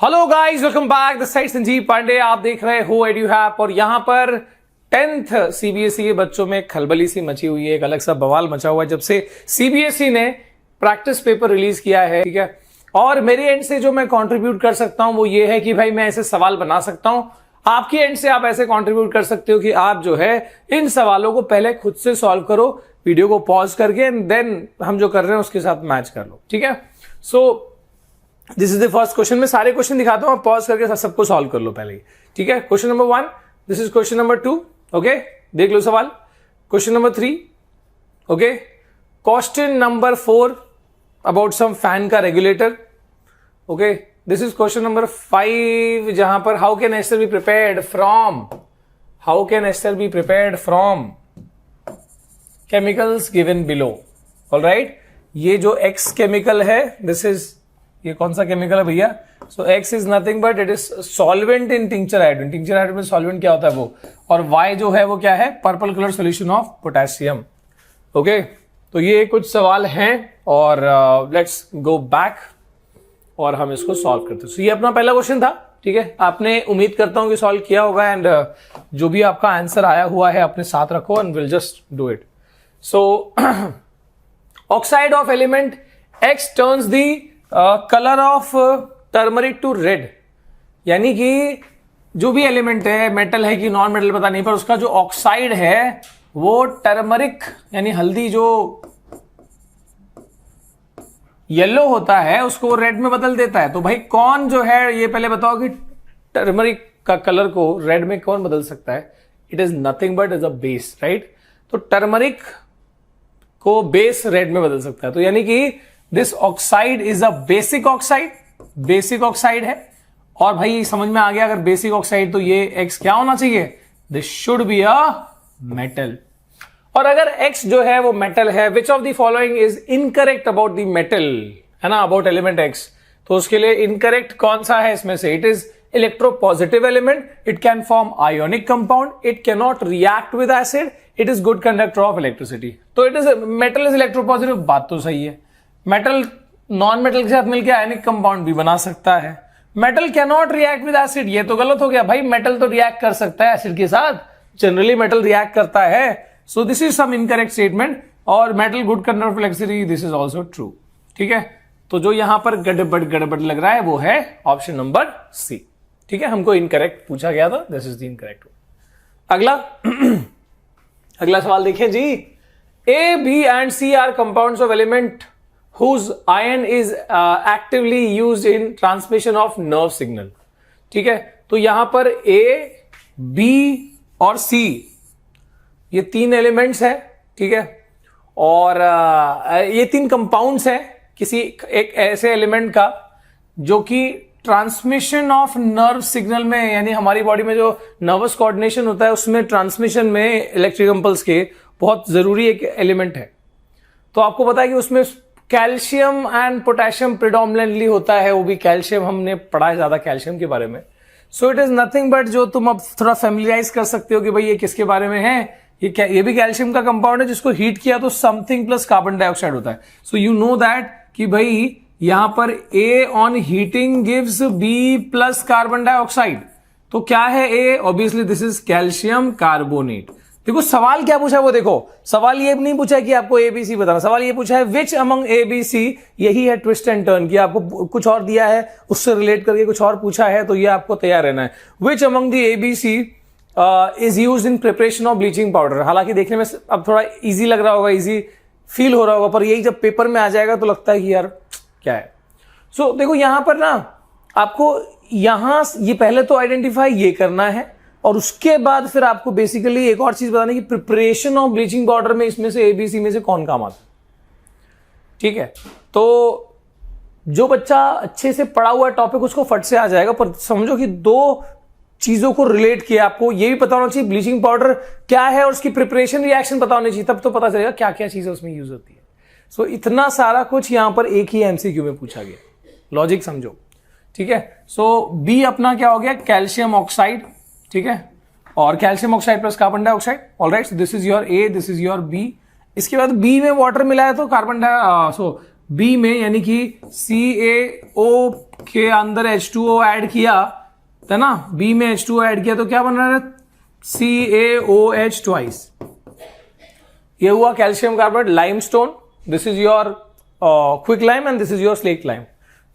Hello guys, welcome back. This side Sanjeev Pandey. आप देख रहे हो एड्यूहैप और यहां पर 10th सीबीएसई के बच्चों में खलबली सी मची हुई है। एक अलग सा बवाल मचा हुआ है जब से सीबीएसई ने प्रैक्टिस पेपर रिलीज किया है। ठीक है, और मेरे एंड से जो मैं कंट्रीब्यूट कर सकता हूं वो ये है कि भाई मैं ऐसे सवाल बना सकता हूं। आपके एंड से आप ऐसे कंट्रीब्यूट कर सकते हो कि आप जो है इन सवालों को पहले खुद से सॉल्व करो, वीडियो को पॉज करके, एंड देन हम जो कर रहे हैं उसके साथ मैच कर लो। ठीक है, so this is the first question. मैं सारे क्वेश्चन दिखाता हूं, आप पॉज करके सबको सॉल्व कर लो पहले ही। ठीक है, question number 1, this is question number 2। Okay, देख लो सवाल। Question number 3। Okay, question number 4 about some fan का regulator. Okay, this is question number 5 जहां पर how can ester be prepared from chemicals given below. Alright, ये जो X chemical है, this is, ये कौन सा केमिकल है भैया? So X is nothing but it is solvent in tincture iodine. Tincture iodine में सॉल्वेंट क्या होता है वो, और वाई जो है वो क्या है? Purple colour solution of potassium. Okay, तो ये कुछ सवाल हैं और लेट्स गो बैक और हम इसको सॉल्व करते हैं। So, ये अपना पहला क्वेश्चन था। ठीक है, आपने उम्मीद करता हूं कि सॉल्व किया होगा एंड जो भी आपका आंसर आया हुआ है अपने साथ रखो and will just do it. So oxide of element X turns the colour of turmeric to red. यानी कि जो भी एलिमेंट है, मेटल है कि नॉन मेटल पता नहीं, पर उसका जो ऑक्साइड है वो टर्मरिक यानी हल्दी जो येलो होता है उसको रेड में बदल देता है। तो भाई कौन जो है, ये पहले बताओ कि टर्मरिक का कलर को रेड में कौन बदल सकता है? It is nothing but is a base, right? तो टर्मरिक को बेस रेड में बदल सकता है। तो यानी कि this oxide is a basic oxide है। और भाई समझ में आ गया, अगर बेसिक ऑक्साइड तो ये एक्स क्या होना चाहिए? This should be a metal. और अगर एक्स जो है वो मेटल है, विच of the following is incorrect about the metal, है ना, अबाउट एलिमेंट एक्स, तो उसके लिए इनकरेक्ट कौन सा है इसमें से? It is electropositive element, it can form ionic compound, it can not react with acid, it is good conductor of electricity. तो it is metal is electropositive, बात तो सही है। मेटल नॉन मेटल के साथ मिलकर आयनिक कंपाउंड भी बना सकता है। Metal can not react with acid, ये तो गलत हो गया भाई। मेटल तो रिएक्ट कर सकता है एसिड के साथ, जनरली मेटल रिएक्ट करता है। So this is some incorrect statement. और metal good conductor of electricity, this is also true. ठीक है, तो जो यहां पर गड़बड़ लग रहा है वो है ऑप्शन नंबर सी। ठीक है, हमको इनकरेक्ट पूछा गया था, दिस इज द इनकरेक्ट। अगला अगला सवाल देखें जी। A, B and C are compounds of element whose ion is actively used in transmission of nerve signal। ठीक है, तो यहां पर A, B और C ये तीन एलिमेंट्स है। ठीक है, और ये तीन कंपाउंड्स हैं किसी एक ऐसे एलिमेंट का जो कि ट्रांसमिशन ऑफ नर्व सिग्नल में, यानी हमारी बॉडी में जो नर्वस कोऑर्डिनेशन होता है उसमें ट्रांसमिशन में इलेक्ट्रिक इंपल्स के बहुत जरूरी एक एलिमेंट है। तो आपको पता है कि उसमें कैल्शियम एंड पोटेशियम प्रिडोमिनेंटली होता है, वो भी कैल्शियम, हमने पढ़ा है ज्यादा कैल्शियम के बारे में। So it is nothing but, जो तुम अब थोड़ा फैमिलियराइज कर सकते हो कि भाई ये किसके बारे में है, ये भी कैल्शियम का कंपाउंड है जिसको हीट किया तो समथिंग प्लस कार्बन डाइऑक्साइड होता है। सो यू नो दैट कि भाई यहां पर A on heating gives B plus carbon dioxide. तो क्या है A? Obviously this is calcium carbonate. देखो सवाल क्या पूछा है वो देखो, सवाल ये नहीं पूछा है कि आपको ABC बताना, सवाल ये पूछा है विच अमंग ABC। यही है ट्विस्ट एंड टर्न की, आपको कुछ और दिया है उससे रिलेट करके कुछ और पूछा है, तो ये आपको तैयार रहना है। Which among the ABC is used in preparation of bleaching powder. हालांकि देखने में अब थोड़ा इजी लग रहा होगा, इजी फील हो रहा होगा, पर यही जब पेपर में आ जाएगा तो लगता है कि यार क्या है। सो देखो यहां पर ना आपको यहां ये पहले तो आइडेंटिफाई ये करना है और उसके बाद फिर आपको बेसिकली एक और चीज बतानी कि प्रिपरेशन ऑफ ब्लीचिंग पाउडर में इसमें से ABC में से कौन काम आता है। ठीक है, तो जो बच्चा अच्छे से पढ़ा हुआ टॉपिक उसको फट से आ जाएगा, पर समझो कि दो चीजों को रिलेट किया। आपको ये भी पता होना चाहिए ब्लीचिंग पाउडर क्या है और उसकी प्रिपरेशन रिएक्शन पता होनी चाहिए, तब तो पता चलेगा क्या क्या चीजें उसमें यूज होती है। सो इतना सारा कुछ यहां पर एक ही MCQ में पूछा गया, लॉजिक समझो। ठीक है, सो B अपना क्या हो गया? Calcium oxide. ठीक है, और calcium oxide plus carbon dioxide. Alright, this is your A, this is your B। इसके बाद B में वाटर मिला है तो कार्बन बी में, यानी कि CaO के अंदर H2O ऐड किया है ना, बी में H2O ऐड किया तो क्या बन रहा है, CaOH ट्वाइस। ये हुआ calcium carbonate limestone. This is your quick lime and this is your slack lime.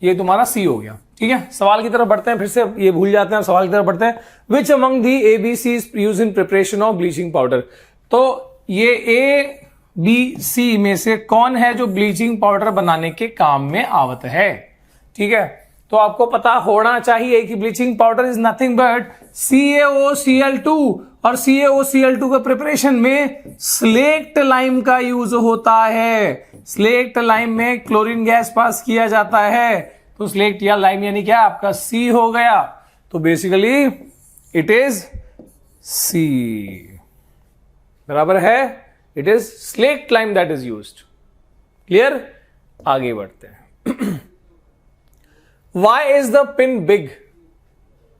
ये तुम्हारा सी हो गया। ठीक है, सवाल की तरफ बढ़ते हैं, फिर से ये भूल जाते हैं, सवाल की तरफ बढ़ते हैं। Which among the ABCs use in preparation of bleaching powder. तो ये ABC में से कौन है जो ब्लीचिंग पाउडर बनाने के काम में आवत है। ठीक है, तो आपको पता होना चाहिए कि bleaching powder is nothing but CaOCl2 और CaOCl2 के प्रिपरेशन में स्लेक्ट लाइम का यूज होता है। स्लेक्ट लाइम में क्लोरीन गैस पास किया जाता है, तो स्लेक्ट या लाइम यानी क्या, आपका C हो गया। तो बेसिकली इट इज C, बराबर है, it is slaked lime that is used. Clear, आगे बढ़ते हैं। Why is the pin big,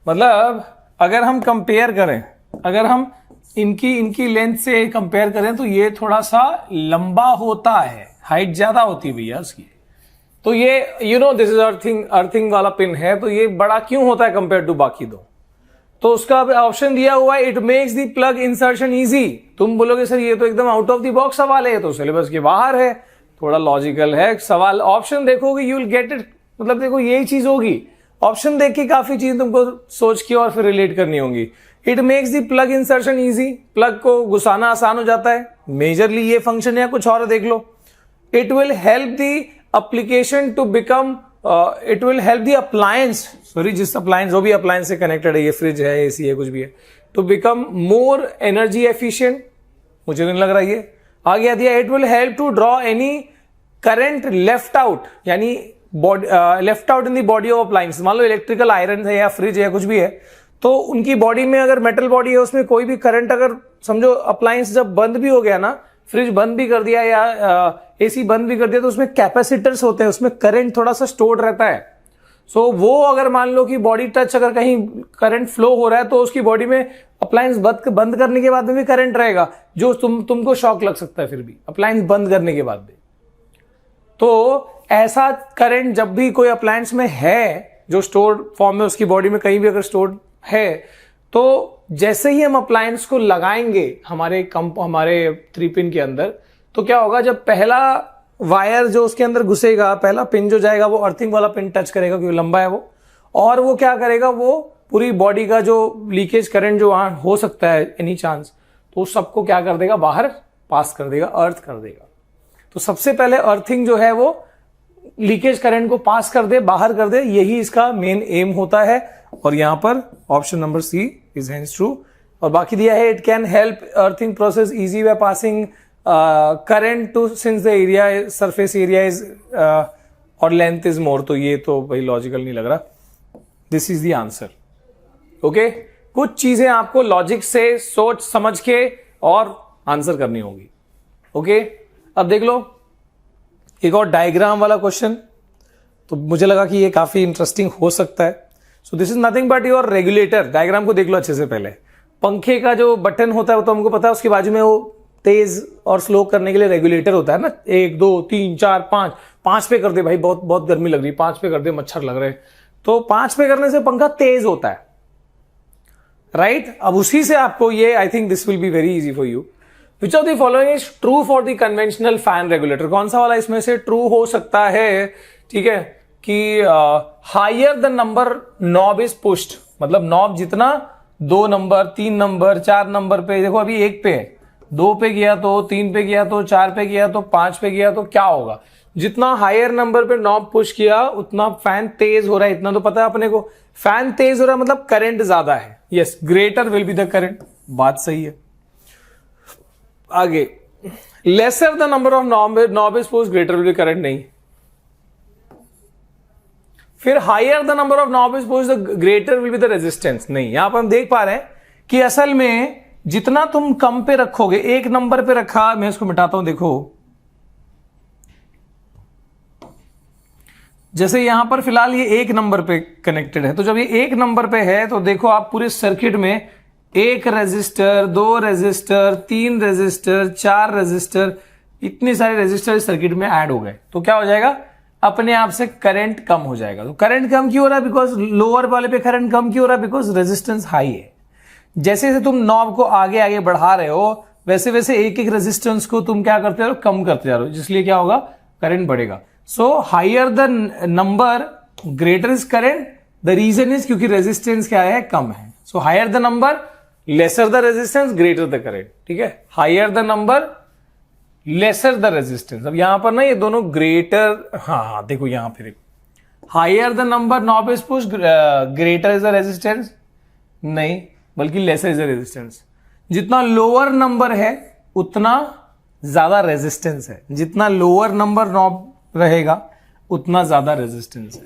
मतलब अगर हम कंपेयर करें, अगर हम इनकी लेंथ से कंपेयर करें तो ये थोड़ा सा लंबा होता है, हाइट ज्यादा होती है भैया इसकी। तो ये you know this is earthing वाला पिन है, तो ये बड़ा क्यों होता है कंपेयर टू बाकी दो। तो उसका ऑप्शन दिया हुआ है, it makes the plug insertion easy. तुम बोलोगे सर ये तो एकदम आउट ऑफ द बॉक्स सवाल है, तो सिलेबस के बाहर है, थोड़ा लॉजिकल है सवाल। ऑप्शन देखोगे यू विल गेट इट, मतलब देखो यही चीज होगी, ऑप्शन देख के काफी चीज तुमको सोच के और फिर रिलेट करनी होंगी। It makes the plug insertion easy, plug को घुसाना आसान हो जाता है, मेजरली ये फंक्शन या कुछ और देख लो। It will help the application to become, it will help the appliance, sorry जिस अप्लायंस, जो भी अप्लायंस से कनेक्टेड है, ये फ्रिज है, एसी है, कुछ भी है, to become more energy efficient. मुझे नहीं लग रहा ये आगे दिया। It will help to draw any current left out, यानी left out in the body of appliance. मान लो इलेक्ट्रिकल आयरन है या फ्रिज है या कुछ भी है, तो उनकी बॉडी में अगर मेटल बॉडी है, उसमें कोई भी करंट अगर समझो अप्लायंस जब बंद भी हो गया ना, फ्रिज बंद भी कर दिया या एसी बंद भी कर दिया, तो उसमें कैपेसिटर्स होते हैं, उसमें करंट थोड़ा सा स्टोर्ड रहता है। सो वो अगर मान लो कि बॉडी टच अगर कहीं करंट फ्लो हो रहा है, तो उसकी बॉडी में अप्लायंस बंद करने के बाद में भी करंट रहेगा, जो तुमको शॉक लग सकता है फिर भी अप्लायंस बंद करने के बाद भी। तो ऐसा करंट जब भी कोई अप्लायंस में है जो स्टोर्ड फॉर्म में उसकी बॉडी में कहीं भी अगर स्टोर्ड है, तो जैसे ही हम अप्लायंस को लगाएंगे हमारे 3 पिन के अंदर, तो क्या होगा, जब पहला वायर जो उसके अंदर घुसेगा, पहला पिन जो जाएगा, वो अर्थिंग वाला पिन टच करेगा क्योंकि लंबा है वो, और वो क्या करेगा, वो पूरी बॉडी का जो लीकेज करंट जो वहां हो सकता है एनी चांस, तो उस सबको क्या कर देगा, बाहर पास कर देगा, अर्थ कर देगा। तो सबसे पहले अर्थिंग जो है वो लीकेज करंट को पास कर दे, बाहर कर दे, यही इसका मेन एम होता है। और यहां पर option number C is hence true. और बाकी दिया है, it can help earthing process easy by passing current to since the area surface area is और लेंथ इज मोर। तो ये तो भाई लॉजिकल नहीं लग रहा। This is the answer. Okay, कुछ चीजें आपको लॉजिक से सोच समझ के और आंसर करनी होगी। ओके, अब देख लो एक और डायग्राम वाला क्वेश्चन, तो मुझे लगा कि ये काफी इंटरेस्टिंग हो सकता है। So this is nothing but your regulator. Diagram को देख लो अच्छे से। पहले पंखे का जो बटन होता है वो तो हमको पता है, उसके बाजू में वो तेज और स्लो करने के लिए रेगुलेटर होता है ना, 1 2 3 4 5, 5 पे कर दे भाई, बहुत बहुत गर्मी लग रही है, 5 पे कर दे, मच्छर लग रहे, तो 5 पे करने से पंखा तेज होता है, राइट। अब उसी से आपको ये, I think this will be very easy for you. Which of the following is true for the conventional fan regulator. कौन सा वाला इसमें से ट्रू हो सकता है, ठीक है, कि higher the number knob is pushed, मतलब नॉब जितना 2 नंबर 3 नंबर 4 नंबर पे, देखो अभी 1 पे है, 2 पे गया तो 3 पे गया तो 4 पे गया तो 5 पे गया, तो क्या होगा, जितना हायर नंबर पे नॉब पुश किया उतना फैन तेज हो रहा है। इतना तो पता है अपने को, फैन तेज हो रहा है मतलब करंट ज्यादा है। Yes, greater will be the current, बात सही है। आगे, lesser the number of knob is pushed, greater will be current, नहीं। फिर higher the number of knob is pushed, the greater will be the resistance, नहीं। यहां पर हम देख पा रहे हैं कि असल में जितना तुम कम पे रखोगे, 1 नंबर पे रखा, मैं इसको मिटाता हूं, देखो जैसे यहां पर फिलहाल ये 1 नंबर पे कनेक्टेड है, तो जब ये 1 नंबर पे है तो देखो आप पूरे सर्किट में 1 रेजिस्टर, 2 रेजिस्टर, 3 रेजिस्टर, 4 रेजिस्टर, इतने सारे रेजिस्टर सर्किट में ऐड हो गए, तो क्या हो जाएगा, अपने आप से करंट कम हो जाएगा। तो करंट कम क्यों हो रहा है? बिकॉज लोअर वाले पे करंट कम क्यों हो रहा है? बिकॉज रेजिस्टेंस हाई है। जैसे जैसे तुम नॉब को आगे आगे बढ़ा रहे हो वैसे वैसे एक एक रेजिस्टेंस को तुम क्या करते हो? कम करते जा रहे हो, जिसलिए क्या होगा? करंट बढ़ेगा। So higher the number greater is current. The reason is क्योंकि रेजिस्टेंस क्या है? कम है। So higher the number lesser the resistance greater the current. ठीक है, higher the number lesser the resistance. अब यहां पर ना ये दोनों ग्रेटर, हाँ देखो यहां पे higher the number knob is push greater is the resistance, नहीं बल्कि लेसर इज द रेजिस्टेंस। जितना लोअर नंबर है उतना ज्यादा रेजिस्टेंस है, जितना लोअर नंबर नॉब रहेगा उतना ज्यादा रेजिस्टेंस है।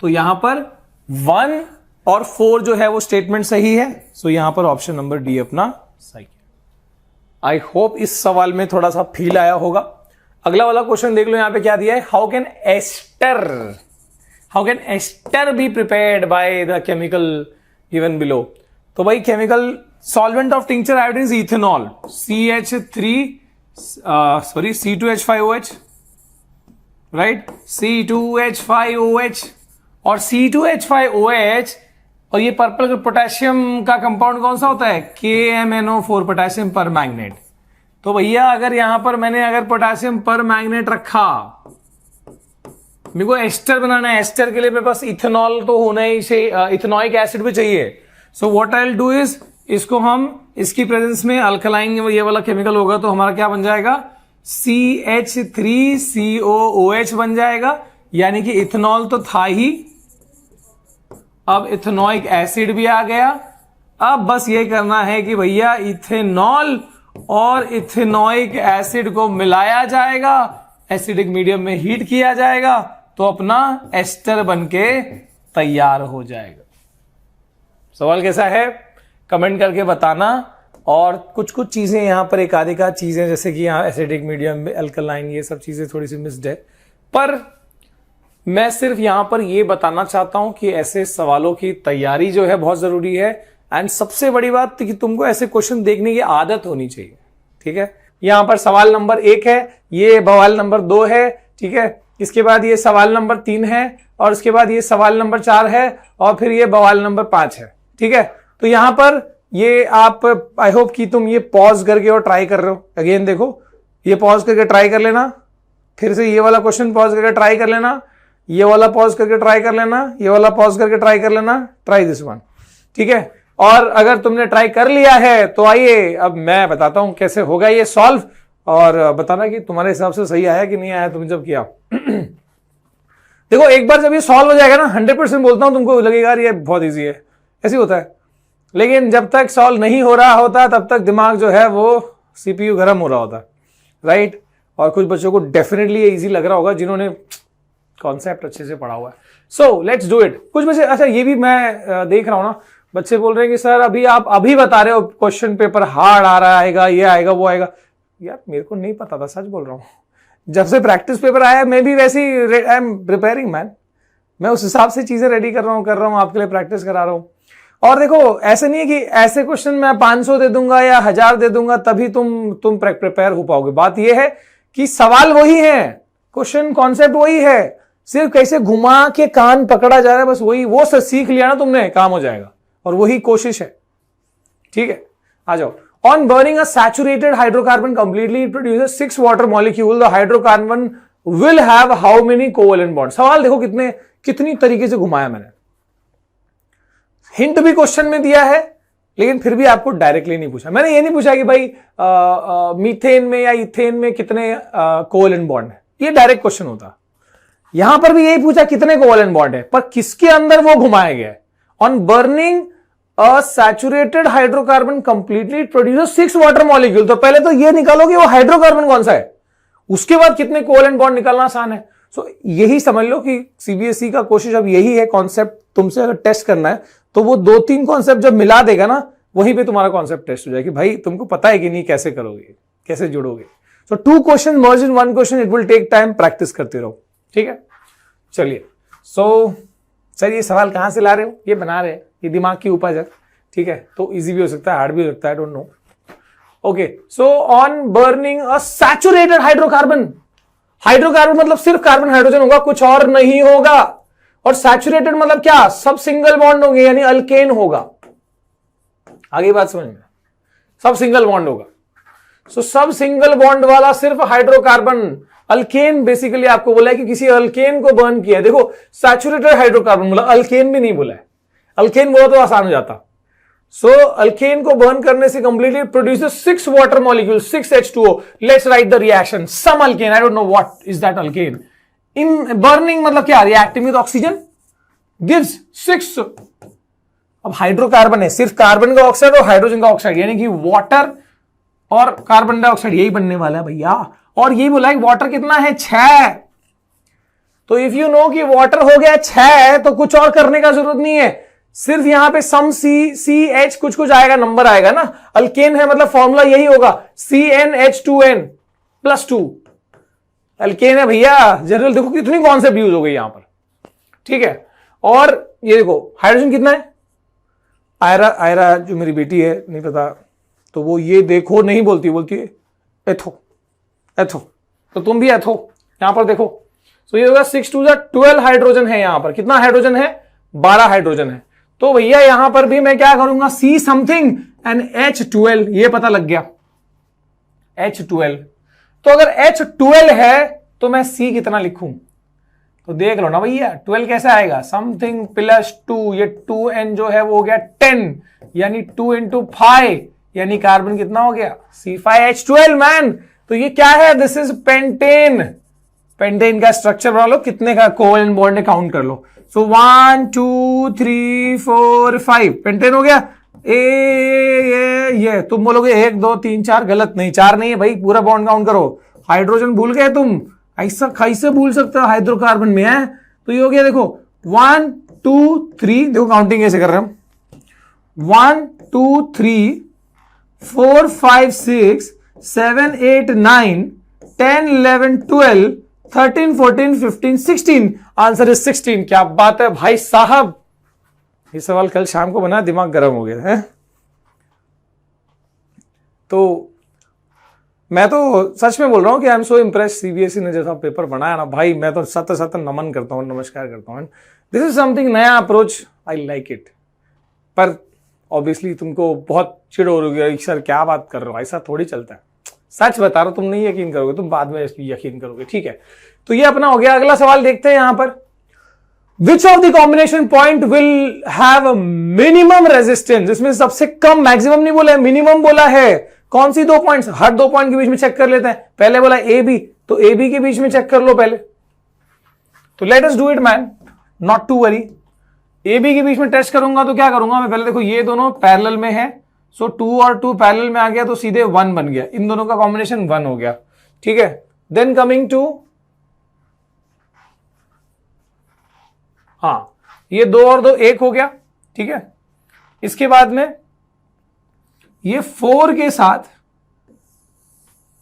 तो यहां पर 1 और 4 जो है वो स्टेटमेंट सही है। सो यहां पर ऑप्शन नंबर डी अपना सही है। आई होप इस सवाल में थोड़ा सा फील आया होगा। अगला वाला क्वेश्चन देख लो, यहां पे क्या दिया है? How can ester be prepared by the chemical given below. तो भाई chemical solvent of tincture iodine is ethanol, C2H5OH, right, C2H5OH और C2H5OH और ये पर्पल पोटेशियम का कंपाउंड कौन सा होता है? KMNO4 पोटेशियम पर मैग्नेट। तो भैया अगर यहां पर मैंने अगर पोटेशियम पर मैग्नेट रखा, मेरे को एस्टर बनाना है, एस्टर के लिए मेरे पास इथेनॉल तो होना ही चाहिए, इथेनॉइक एसिड भी चाहिए। So what I will do is, इसको हम इसकी प्रेजेंस में अल्कलाइन ये वाला केमिकल होगा तो हमारा क्या बन जाएगा? CH3COOH बन जाएगा, यानी कि इथेनॉल तो था ही, अब इथेनॉइक एसिड भी आ गया। अब बस ये करना है कि भैया इथेनॉल और इथेनॉइक एसिड को मिलाया जाएगा, एसिडिक मीडियम में हीट किया जाएगा तो अपना एस्टर बनके तैयार हो जाएगा। सवाल कैसा है? कमेंट करके बताना। और कुछ कुछ चीजें यहां पर एक आधी का चीजें जैसे कि यहां एसिडिक मीडियम में अल्कलाइन, ये सब चीजें थोड़ी सी मिस्ड है, पर मैं सिर्फ यहां पर यह बताना चाहता हूं कि ऐसे सवालों की तैयारी जो है बहुत जरूरी है। एंड सबसे बड़ी बात कि तुमको ऐसे क्वेश्चन देखने की आदत होनी चाहिए। ठीक है, यहां पर सवाल नंबर 1 है, ये सवाल नंबर 2 है, ठीक है, इसके बाद ये सवाल नंबर 3 है और उसके बाद ये सवाल नंबर 4 है और फिर ये सवाल नंबर 5 है। ठीक है, तो यहां पर ये आप, आई होप कि तुम ये पॉज करके और ट्राई कर रहे हो। अगेन देखो, ये पॉज करके ट्राई कर लेना, फिर से ये वाला क्वेश्चन पॉज करके ट्राई कर लेना, ये वाला पॉज करके ट्राई कर लेना, ये वाला पॉज करके ट्राई कर लेना, ट्राई दिस वन। ठीक है, और अगर तुमने ट्राई कर लिया है तो आइए अब मैं बताता हूं कैसे होगा ये सॉल्व, और बताना कि तुम्हारे हिसाब से सही आया कि नहीं आया तुमने जब किया। देखो एक बार जब ये सॉल्व हो जाएगा ना, 100% बोलता हूं, तुमको लगेगा यार ये बहुत ईजी है, ऐसे होता है। लेकिन जब तक सॉल्व नहीं हो रहा होता तब तक दिमाग जो है वो CPU गर्म हो रहा होता, राइट। और कुछ बच्चों को डेफिनेटली इजी लग रहा होगा जिन्होंने कॉन्सेप्ट अच्छे से पढ़ा हुआ है। So let's do it. कुछ बच्चे, अच्छा ये भी मैं देख रहा हूं ना, बच्चे बोल रहे हैं कि सर अभी आप अभी बता रहे हो क्वेश्चन पेपर हार्ड आ रहा है, ये आएगा वो आएगा। यार मेरे को नहीं पता था, सच बोल रहा हूँ। जब से प्रैक्टिस पेपर आया मैं भी वैसे ही आई एम प्रिपेयरिंग मैन, मैं उस हिसाब से चीजें रेडी कर रहा हूँ आपके लिए प्रैक्टिस करा रहा हूँ। और देखो ऐसे नहीं है कि ऐसे क्वेश्चन मैं 500 दे दूंगा या 1000 दे दूंगा तभी तुम प्रिपेयर हो पाओगे। बात यह है कि सवाल वही है, क्वेश्चन कॉन्सेप्ट वही है, सिर्फ कैसे घुमा के कान पकड़ा जा रहा है, बस वही, वो सब सीख लिया ना तुमने, काम हो जाएगा। और वही कोशिश है। ठीक है, आ जाओ। On burning a saturated hydrocarbon completely it produces 6 water molecule, the hydrocarbon will have how many covalent bond. सवाल देखो कितनी तरीके से घुमाया मैंने। हिंट भी क्वेश्चन में दिया है लेकिन फिर भी आपको डायरेक्टली नहीं पूछा। मैंने ये नहीं पूछा कि भाई मीथेन में या इथेन में कितने कोवेलेंट बॉन्ड है, ये डायरेक्ट क्वेश्चन होता। यहां पर भी यही पूछा कितने कोवेलेंट बॉन्ड है, पर किसके अंदर वो घुमाया गया है। On burning a saturated hydrocarbon completely it produces 6 water molecule. तो पहले तो ये निकालो कि वो हाइड्रोकार्बन कौन सा है, उसके बाद कितने कोवेलेंट बॉन्ड निकालना आसान है। सो यही समझ लो कि सीबीएसई का कोशिश अब यही है, कॉन्सेप्ट तुमसे अगर टेस्ट करना है तो वो 2-3 कॉन्सेप्ट जब मिला देगा ना, वहीं पे तुम्हारा कॉन्सेप्ट टेस्ट हो जाएगा कि भाई तुमको पता है कि नहीं, कैसे करोगे, कैसे जुड़ोगे। So 2 question merge in 1 question, it will take time, practice करते रहो। ठीक है, चलिए। सर ये सवाल कहां से ला रहे हो, ये बना रहे हैं, ये दिमाग की उपज है। ठीक है, तो इजी भी हो सकता है, हार्ड भी हो सकता है, don't know. Okay, so on burning a saturated hydrocarbon, hydrocarbon मतलब सिर्फ कार्बन हाइड्रोजन होगा, कुछ और नहीं होगा। और सैचुरेटेड मतलब क्या, सब सिंगल बॉन्ड होंगे, यानी अल्केन होगा। आगे बात समझ में, सब सिंगल बॉन्ड होगा। सो सब सिंगल बॉन्ड वाला सिर्फ हाइड्रोकार्बन। अल्केन बेसिकली आपको बोला है कि किसी अल्केन को बर्न किया है। देखो सैचुरेटेड हाइड्रोकार्बन बोला, अल्केन भी नहीं बोला है। अल्केन बोला तो आसान हो जाता। सो अल्केन को बर्न करने से completely produces 6 water molecule, 6 H2O। Let's write the reaction. Some alkane, I don't know what is that alkane. In burning मतलब क्या, रिएक्टिंग विद ऑक्सीजन गिव्स 6। अब हाइड्रोकार्बन है, सिर्फ कार्बन का ऑक्साइड और हाइड्रोजन का ऑक्साइड, यानी कि वाटर और कार्बन डाइऑक्साइड, यही बनने वाला है भैया। और ये बोला है वाटर कितना है, 6। तो इफ यू नो कि वाटर हो गया 6, तो कुछ और करने का जरूरत नहीं है। सिर्फ यहां पे सम CH कुछ आएगा, नंबर आएगा ना। अल्केन है मतलब फॉर्मूला यही होगा, CnH2n +2। अल्केन है भैया, जनरल देखो कितनी कॉन्सेप्ट यूज हो गई यहां पर, ठीक है। और ये देखो हाइड्रोजन कितना है, आयरा जो मेरी बेटी है, नहीं पता, तो वो ये देखो नहीं बोलती, बोलती है एथो। तो तुम भी एथो, यहां पर देखो। तो ये होगा 6 2 12 हाइड्रोजन है यहां पर। कितना हाइड्रोजन है, 12 हाइड्रोजन है। तो भैया यहां पर भी मैं क्या करूंगा, C समथिंग एंड H12, ये पता लग गया H12। तो अगर H12 है तो मैं C कितना लिखूं, तो देख लो ना भैया, 12 कैसे आएगा, समथिंग +2, ये 2n जो है वो हो गया 10, यानी 2 × 5, यानी कार्बन कितना हो गया, C5H12 मैन। तो ये क्या है, दिस इज पेंटेन। पेंटेन का स्ट्रक्चर बना लो, कितने का कोवेलेंट बॉन्ड है काउंट कर लो। सो 1 2 3 4 5 पेंटेन हो गया। ये तुम बोलोगे 1 2 3 4, गलत, नहीं 4 नहीं है भाई, पूरा बॉन्ड काउंट करो। हाइड्रोजन भूल गए तुम, ऐसा कैसे भूल सकते हो, हाइड्रोकार्बन में है। तो ये हो गया देखो 1 2 3, देखो काउंटिंग कैसे कर रहे हैं हम, 1 2 3 4 5 6 7 8 9 10 11 12 13 14 15 16, आंसर इज 16। क्या बात है भाई साहब, ये सवाल कल शाम को बना, दिमाग गर्म हो गया है। तो मैं तो सच में बोल रहा हूं कि I am so impress, CBSE ने जैसा पेपर बनाया ना भाई, मैं तो सत नमन करता हूं, नमस्कार करता हूं। दिस इज समथिंग नया अप्रोच, आई लाइक इट। पर ऑब्वियसली तुमको बहुत चिड़ हो रही है, सर क्या बात कर रहे हो, ऐसा थोड़ी चलता है। सच बता रहा हूं, तुम नहीं यकीन करोगे, तुम बाद में यकीन करोगे, ठीक है। तो ये अपना हो गया। अगला सवाल देखते हैं यहां पर, विच of the combination point will have minimum resistance. इसमें सबसे कम, मैक्सिमम नहीं बोला है, मिनिमम बोला है। कौन सी 2 पॉइंट्स, हर 2 पॉइंट के बीच में चेक कर लेते हैं। पहले बोला ए बी, तो ए बी के बीच में चेक कर लो पहले। तो let us do it man, not to worry. A B के बीच में टेस्ट करूंगा तो क्या करूंगा मैं, पहले देखो ये दोनों पैरेलल में है, सो 2 और 2 पैरेलल में आ गया, तो सीधे 1 बन गया, इन दोनों का कॉम्बिनेशन 1 हो गया, ठीक है। देन कमिंग टू, हाँ ये 2 और 2 1 हो गया, ठीक है। इसके बाद में ये 4 के साथ,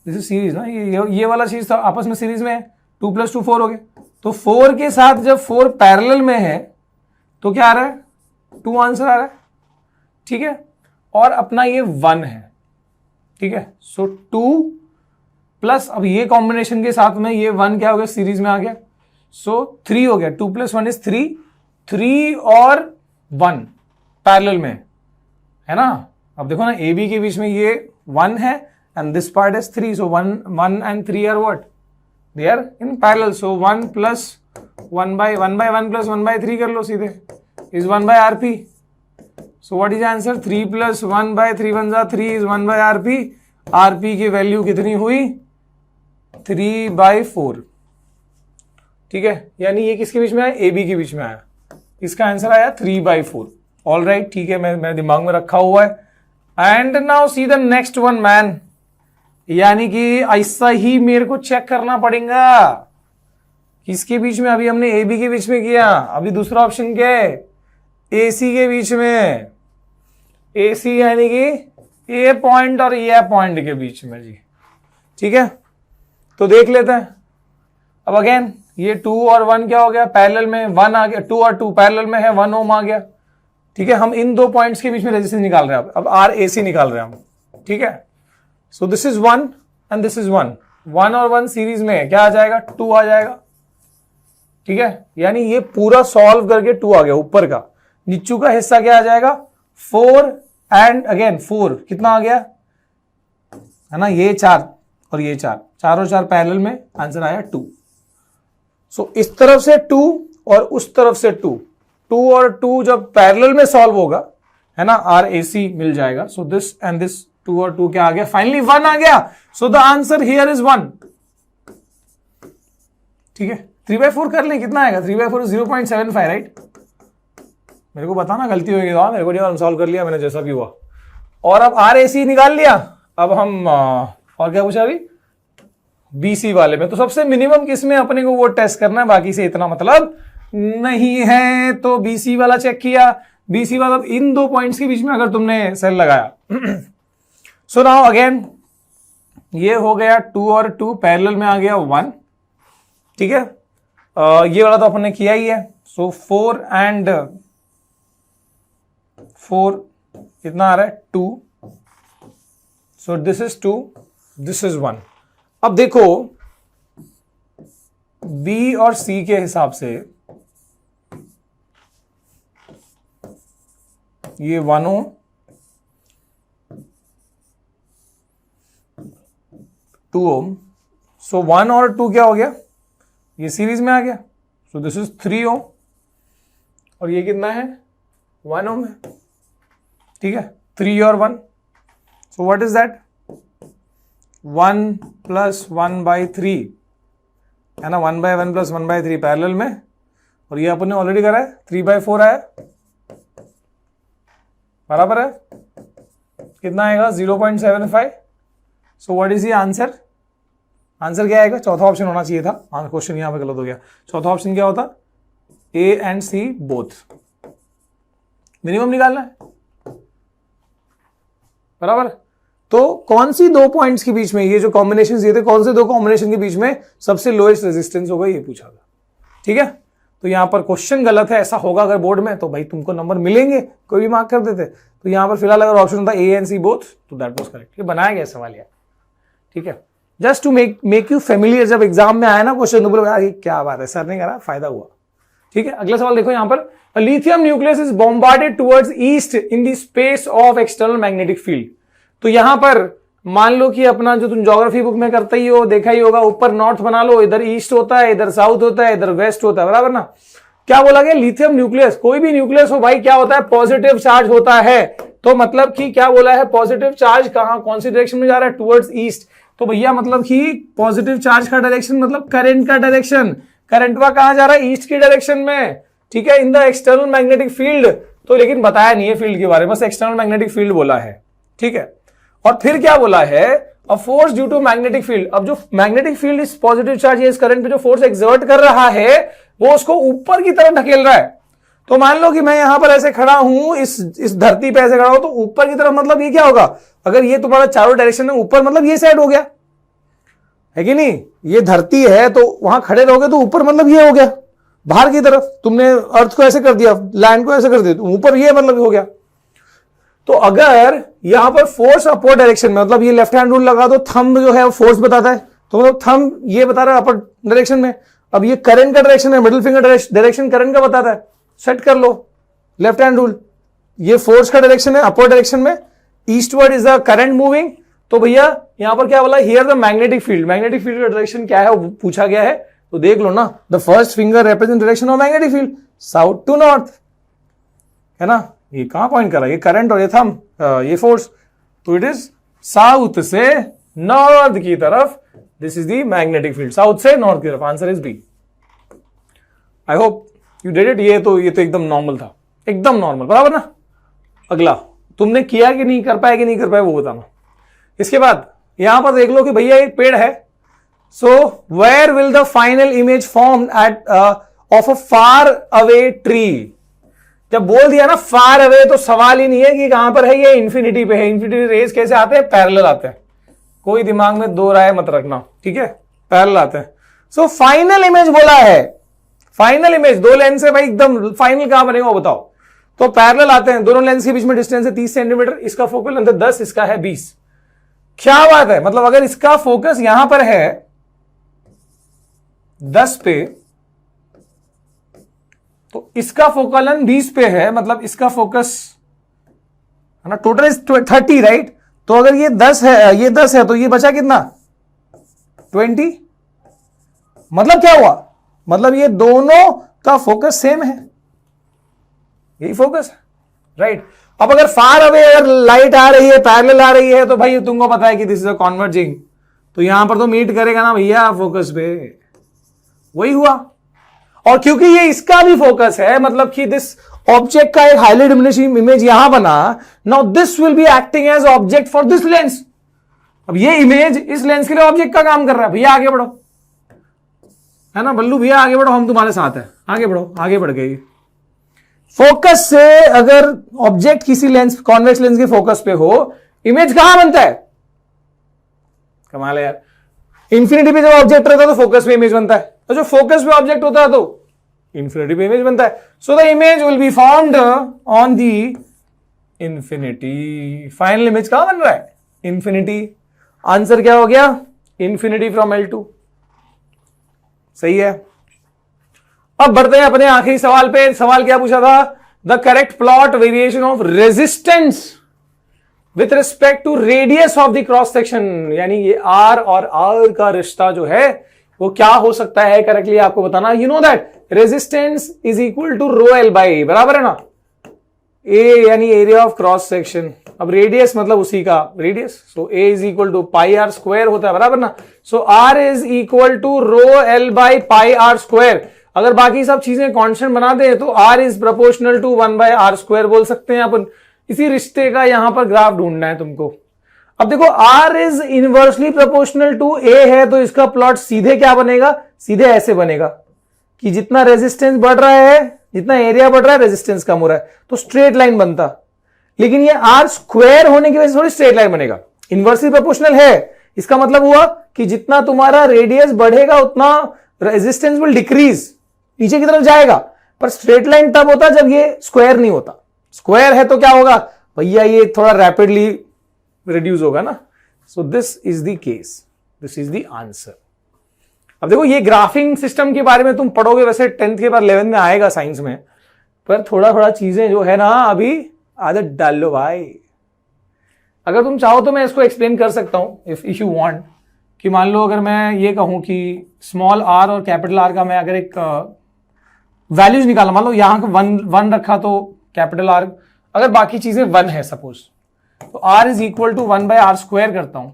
जैसे सीरीज ना, ये वाला चीज था आपस में सीरीज में है, 2 + 2 4 हो गया। तो 4 के साथ जब 4 पैरेलल में है तो क्या आ रहा है, 2 आंसर आ रहा है, ठीक है। और अपना ये 1 है, ठीक है। सो 2 प्लस, अब ये कॉम्बिनेशन के साथ में ये 1 क्या हो गया, सीरीज में आ गया, सो 3 हो गया। 2 + 1 इज 3, 3 और 1 पैरेलल में है ना। अब देखो ना, ए बी के बीच में ये 1 है and this part is 3, so 1 and 3 are what, they are in parallel. So 1 + 1/1 + 1/3 कर लो सीधे, is 1/rp। So what is answer, 3 + 1/3 1 = 3 is 1/rp। rp की वैल्यू कितनी हुई, 3/4, ठीक है। यानी ये किसके बीच में आया, ए बी के बीच में आया, इसका आंसर आया 3/4। ऑल राइट, ठीक है, मेरे दिमाग में रखा हुआ है। And now see the next one man, यानी कि ऐसा ही मेरे को चेक करना पड़ेगा किसके बीच में, अभी हमने ए बी के बीच में किया, अभी दूसरा ऑप्शन क्या है, ए सी के बीच में। ए सी यानी कि ए पॉइंट और ए पॉइंट के बीच में जी, ठीक है। तो देख लेते हैं। अब अगेन ये 2 और 1 क्या हो गया, पैरेलल में 1 आ गया, 2 और 2 पैरेलल में है, 1 ओम आ गया, ठीक है। हम इन 2 पॉइंट्स के बीच में रेजिस्टेंस निकाल रहे हैं, अब आर ए सी निकाल रहे हैं हम, ठीक है। So this is 1 and this is 1, 1 और 1 सीरीज में क्या आ जाएगा, 2 आ जाएगा। ठीक है, यानी ये पूरा सॉल्व करके 2 आ गया ऊपर का, नीचू का हिस्सा क्या आ जाएगा 4 एंड अगेन 4, कितना आ गया है ना, ये 4 और ये 4, 4 और 4 पैरेलल में, आंसर आया 2। सो इस तरफ से 2 और उस तरफ से 2, 2 और 2 जब पैरेलल में सॉल्व होगा है ना, RAC मिल जाएगा। सो दिस एंड दिस 2 और 2 क्या आ गया, फाइनली 1 आ गया। So the answer here is 1। ठीक है, 3/4 कर लें, कितना आएगा 3/4 0.75, राइट। मेरे को बताना गलती होगी तो, मेरे को नहीं, सॉल्व कर लिया मैंने जैसा भी हुआ। और अब RAC निकाल लिया। अब हम और क्या पूछा अभी, BC वाले में। तो सबसे मिनिमम किसमें अपने को वो टेस्ट करना है, बाकी से इतना मतलब नहीं है। तो BC वाला चेक किया, BC वाला इन 2 पॉइंट्स के बीच में अगर तुमने सेल लगाया। सो नाउ अगेन ये हो गया 2 और 2 पैरेलल में आ गया 1। ठीक है, ये वाला तो अपने किया ही है। सो 4 एंड 4 कितना आ रहा है 2। सो दिस इज 2, दिस इज 1। अब देखो B और C के हिसाब से ये 1 ओम, 2 ओम। सो 1 और 2 क्या हो गया, ये सीरीज में आ गया। सो दिस इज 3 ओम और ये कितना है 1 ओम है। ठीक है, 3 और 1। सो व्हाट इज दैट, 1 प्लस 1/3 है ना, 1/1 प्लस 1/3 पैरेलल में। और ये अपने ऑलरेडी करा है, 3/4 आया, बराबर है, कितना आएगा 0.75। सो what is the answer, answer क्या आएगा, चौथा ऑप्शन होना चाहिए था, क्वेश्चन यहां पे गलत हो गया। चौथा ऑप्शन क्या होता, A and C both. Minimum निकालना है, बराबर। तो कौन सी 2 पॉइंट्स के बीच में ये जो कॉम्बिनेशन दिए थे, कौन से 2 कॉम्बिनेशन के बीच में सबसे लोएस्ट रेजिस्टेंस होगा, ये पूछा था। ठीक है, तो यहां पर क्वेश्चन गलत है, ऐसा होगा अगर बोर्ड में तो भाई तुमको नंबर मिलेंगे, कोई भी मार्क कर देते। तो यहां पर फिलहाल अगर ऑप्शन था A एंड C बोथ, तो दैट वाज करेक्ट। ये बनाया गया सवाल यार। ठीक है, just to make you familiar. जब एग्जाम में आया ना क्वेश्चन, तो बोलो यार ये क्या बात है, सर ने करा, फायदा हुआ। ठीक है, अगला सवाल देखो यहां पर, lithium nucleus is bombarded towards east in the space of external magnetic field. तो यहां पर मान लो कि अपना जो तुम ज्योग्राफी बुक में करते ही हो, देखा ही होगा, ऊपर नॉर्थ बना लो, इधर ईस्ट होता है, इधर साउथ होता है, इधर वेस्ट होता है, बराबर ना। क्या बोला गया, लिथियम न्यूक्लियस, कोई भी न्यूक्लियस हो भाई क्या होता है, पॉजिटिव चार्ज होता है। तो मतलब कि क्या बोला है, पॉजिटिव चार्ज कहां, कौन सी डायरेक्शन में जा रहा है, टुवर्ड्स ईस्ट। तो भैया मतलब कि पॉजिटिव चार्ज का डायरेक्शन मतलब करंट का डायरेक्शन, करंट का कहां जा रहा है, ईस्ट की डायरेक्शन में। ठीक है, in the external magnetic field. तो लेकिन बताया नहीं है फील्ड के बारे में, बस एक्सटर्नल मैग्नेटिक फील्ड बोला है। ठीक है, और फिर क्या बोला है, a force due to magnetic field. अब जो मैग्नेटिक फील्ड इस पॉजिटिव चार्ज या इस करंट पे जो फोर्स एक्सर्ट कर रहा है, वो उसको ऊपर की तरफ ढकेल रहा है। तो मान लो कि मैं यहां पर ऐसे खड़ा हूं, इस धरती पे ऐसे खड़ा हूं, तो ऊपर की तरफ मतलब ये क्या होगा, अगर ये तुम्हारा चारों डायरेक्शन में ऊपर मतलब ये साइड हो गया है कि नहीं, ये धरती है तो वहां खड़े रहोगे तो ऊपर मतलब ये हो गया बाहर की तरफ। तुमने अर्थ को ऐसे कर दिया, लैंड को ऐसे कर दिया, तो ऊपर ये मतलब हो गया। तो अगर यहां पर फोर्स अपर डायरेक्शन में, मतलब ये लेफ्ट हैंड रूल लगा दो, थंब जो है वो फोर्स बताता है, तो मतलब थंब ये बता रहा है अपर डायरेक्शन में। अब ये करंट का डायरेक्शन है, मिडिल फिंगर डायरेक्शन करंट का बताता है, सेट कर लो लेफ्ट हैंड रूल। ये फोर्स का डायरेक्शन है अपर डायरेक्शन में, eastward is the current moving. तो भैया यहां पर क्या बोला, here the magnetic field, magnetic field का डायरेक्शन क्या है वो पूछा गया है। तो देख लो ना, the first finger represent direction of magnetic field, south to north, है ना। ये कहां पॉइंट कर रहा है, ये करंट और ये थंब, ये फोर्स, तो इट इज साउथ से नॉर्थ की तरफ। This is the magnetic field, south से नॉर्थ की तरफ। Answer is B. I hope you did it. ये तो एकदम नॉर्मल था, एकदम नॉर्मल, बराबर ना। अगला तुमने किया कि नहीं, कर पाए कि नहीं कर पाए वो बताना। इसके बाद यहां पर देख लो कि भैया एक पेड़ है। So where will the final image form at of a far away tree. जब बोल दिया ना फार अवे, तो सवाल ही नहीं है कि कहां पर है, ये इन्फिनिटी पे है। इन्फिनिटी रेज कैसे आते हैं, पैरेलल आते हैं। कोई दिमाग में दो राय मत रखना, ठीक है, पैरेलल आते हैं। सो फाइनल इमेज बोला है, फाइनल इमेज, दो लेंस है भाई, एकदम फाइनल कहां बनेगा वो बताओ। तो पैरेलल आते हैं, दोनों लेंस के बीच में डिस्टेंस है 30 सेंटीमीटर, इसका फोकल लेंथ है 10, इसका है 20। क्या बात है, मतलब अगर इसका फोकस यहां पर है 10 पे, तो इसका फोकलन 20 पे है, मतलब इसका फोकस है ना, टोटल इज 30, राइट। तो अगर ये 10 है, ये 10 है, तो ये बचा कितना, 20। मतलब क्या हुआ, मतलब ये दोनों का फोकस सेम है, यही फोकस है, राइट। अब अगर फार अवे अगर लाइट आ रही है, पैरेलल आ रही है, तो भाई तुमको पता है कि दिस इज अ कॉन्वर्जिंग, तो यहां पर तो मीट करेगा ना भैया फोकस पे, वही हुआ। और क्योंकि ये इसका भी फोकस है, मतलब कि दिस ऑब्जेक्ट का एक हाईली डिमिनिशिंग इमेज यहां बना, now this will be acting as object for this lens. अब ये इमेज इस लेंस के लिए ऑब्जेक्ट का काम कर रहा है, भैया आगे बढ़ो, है ना बल्लू भैया आगे बढ़ो, हम तुम्हारे साथ हैं, आगे बढ़ो, आगे बढ़ गई। फोकस से अगर ऑब्जेक्ट किसी लेंस, कॉन्वेक्स लेंस के फोकस पे हो, इमेज कहां बनता है, कमाल है यार। इंफिनिटी पे जब ऑब्जेक्ट रहता है तो फोकस पे इमेज बनता है, तो जो फोकस पे ऑब्जेक्ट होता है तो इंफिनिटी पे इमेज बनता है। So the image will be found on the infinity. Final image कहां बन रहा है, इंफिनिटी। आंसर क्या हो गया, इंफिनिटी फ्रॉम L2। सही है। अब बढ़ते हैं अपने आखिरी सवाल पे। सवाल क्या पूछा था, the correct plot variation of resistance with respect to radius of the cross section, यानी ये R और R का रिश्ता जो है वो क्या हो सकता है, करेक्टली आपको बताना। You know that resistance is equal to rho L by, बराबर है ना, ए यानी एरिया ऑफ क्रॉस सेक्शन, अब रेडियस मतलब उसी का radius, so A is equal to pi r square होता है, बराबर ना। So R is equal to rho L by pi r square. अगर बाकी सब चीजें कांस्टेंट बना दे तो R is proportional to 1 by are square बोल सकते हैं अपन। इसी रिश्ते का यहां पर ग्राफ ढूंढना है तुमको। अब देखो R is inversely proportional to A है, तो इसका प्लॉट सीधे क्या बनेगा, सीधे ऐसे बनेगा कि जितना रेजिस्टेंस बढ़ रहा है, जितना एरिया बढ़ रहा है, रेजिस्टेंस कम हो रहा है, तो स्ट्रेट लाइन बनता। लेकिन ये R स्क्वायर होने की वजह से थोड़ी स्ट्रेट लाइन बनेगा, इनवर्सली प्रोपोर्शनल है। इसका मतलब हुआ कि जितना तुम्हारा रेडियस बढ़ेगा उतना रेजिस्टेंस विल डिक्रीज, नीचे की तरफ जाएगा। पर स्ट्रेट लाइन तब होता जब ये स्क्वायर नहीं होता। स्क्वायर है तो क्या होगा भैया, ये थोड़ा रैपिडली रिड्यूस होगा ना। सो this is the case, this is the answer. अब देखो ये ग्राफिंग सिस्टम के बारे में तुम पढ़ोगे, वैसे 10th के बाद 11th में आएगा साइंस में, पर थोड़ा थोड़ा चीजें जो है ना अभी आदत डाल लो भाई। अगर तुम चाहो तो मैं इसको एक्सप्लेन कर सकता हूं इफ यू वांट, कि मान लो अगर मैं ये कहूं कि स्मॉल r और कैपिटल R का मैं अगर एक वैल्यूज निकाला, मान लो यहां का 1 रखा तो कैपिटल R, अगर बाकी चीजें 1 है सपोज, तो R is equal to 1 by are square करता हूं।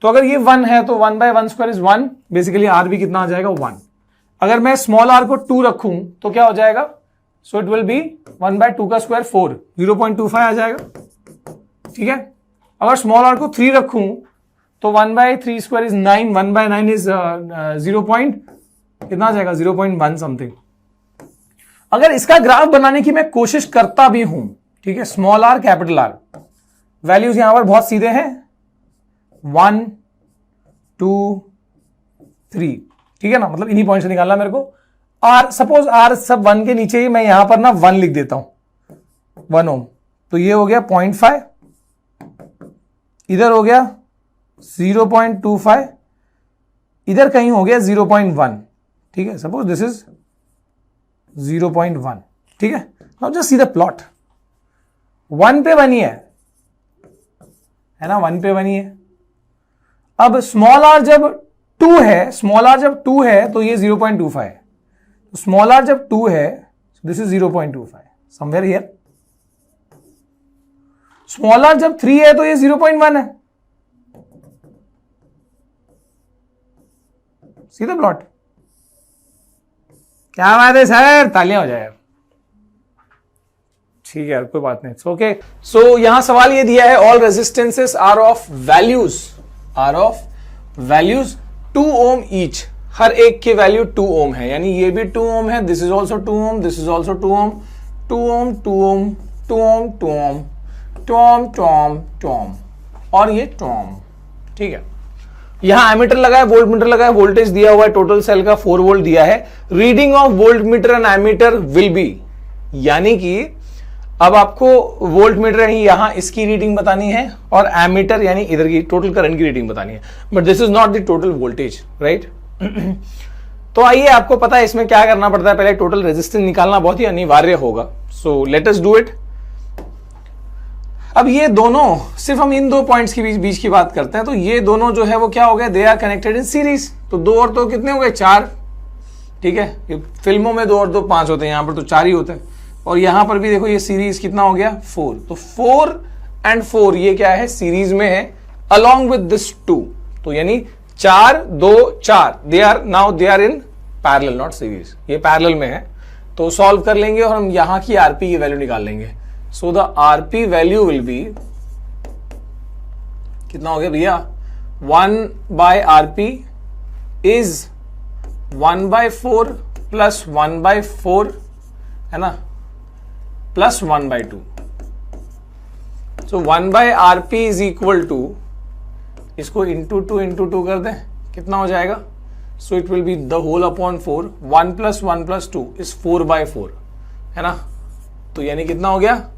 तो अगर ये 1 है तो 1 by 1 square is 1, basically R भी कितना आ जाएगा 1। अगर मैं स्मॉल r को 2 रखूं तो क्या हो जाएगा, so it will be 1 by 2 का स्क्वायर 4, 0.25 आ जाएगा, ठीक है। अगर स्मॉल r को 3 रखूं तो 1 by 3 square is 9, 1 by 9 is 0. कितना आ जाएगा, 0.1 समथिंग। अगर इसका ग्राफ बनाने की मैं कोशिश करता भी हूं, ठीक है, small r capital R, values यहां पर बहुत सीधे हैं, 1 2 3, ठीक है ना, मतलब इन्हीं पॉइंट से निकालना मेरे को। R सपोज R सब 1 के नीचे ही मैं यहां पर ना 1 लिख देता हूं, 1 ओम, तो ये हो गया 0.5, इधर हो गया 0.25, इधर कहीं हो गया 0.1, ठीक है, सपोज दिस इज 0.1, ठीक है। Now just see the plot, 1 पे बनी है ना, 1 पे बनी है। अब स्मॉल r जब 2 है, स्मॉल r जब 2 है तो ये 0.25 है, तो स्मॉल r जब 2 है this is 0.25 somewhere here. Small r जब 3 है तो ये 0.1 है। सी द प्लॉट, क्या बात है सर, तालियां हो जाए। ठीक है यार, कोई बात नहीं, ओके। सो यहां सवाल ये दिया है, all resistances are of values 2 ohm each, हर एक की वैल्यू 2 ओम है, यानी ये भी 2 ओम है, this is also 2 ohm, this is also 2 ohm, 2 ohm 2 ohm 2 ohm 2 ohm 2 ohm 2 ohm 2 ohm और ये 2 ओम, ठीक है। यहां एमीटर लगा है, वोल्ट मीटर लगा है, वोल्टेज दिया हुआ है, टोटल सेल का 4 वोल्ट दिया है। Reading of volt meter and ammeter will be, यानी कि अब आपको वोल्ट मीटर यहां इसकी रीडिंग बतानी है और एमीटर यानी इधर की टोटल करंट की रीडिंग बतानी है, but this is not the total voltage, right. तो आइए, आपको पता है इसमें क्या करना पड़ता है, पहले टोटल रेजिस्टेंस निकालना बहुत ही अनिवार्य होगा। So let us do it. अब ये दोनों, सिर्फ हम इन दो पॉइंट्स के बीच की बात करते हैं, तो ये दोनों जो है वो क्या हो गया, they are connected in series. तो 2 और 2 कितने हो गए, 4, ठीक है। ये फिल्मों में 2 और 2 5 होते हैं, यहां पर तो 4 ही होते हैं। और यहां पर भी देखो ये सीरीज कितना हो गया, 4। तो 4 and 4 ये क्या है, सीरीज में है along with this 2। तो यानी 4 2 4 they are in parallel, not series, ये पैरेलल में है। तो सॉल्व कर लेंगे और हम यहां की आरपी की वैल्यू निकाल लेंगे। So the RP value will be, कितना हो गया भैया, 1/RP इज 1/4 प्लस 1/4 है ना, plus 1/2। So 1/RP is equal to, इसको इंटू 2 कर दें, कितना हो जाएगा। So it will be the whole upon 4, 1 + 1 + 2 इज 4/4 है ना। तो यानी कितना हो गया,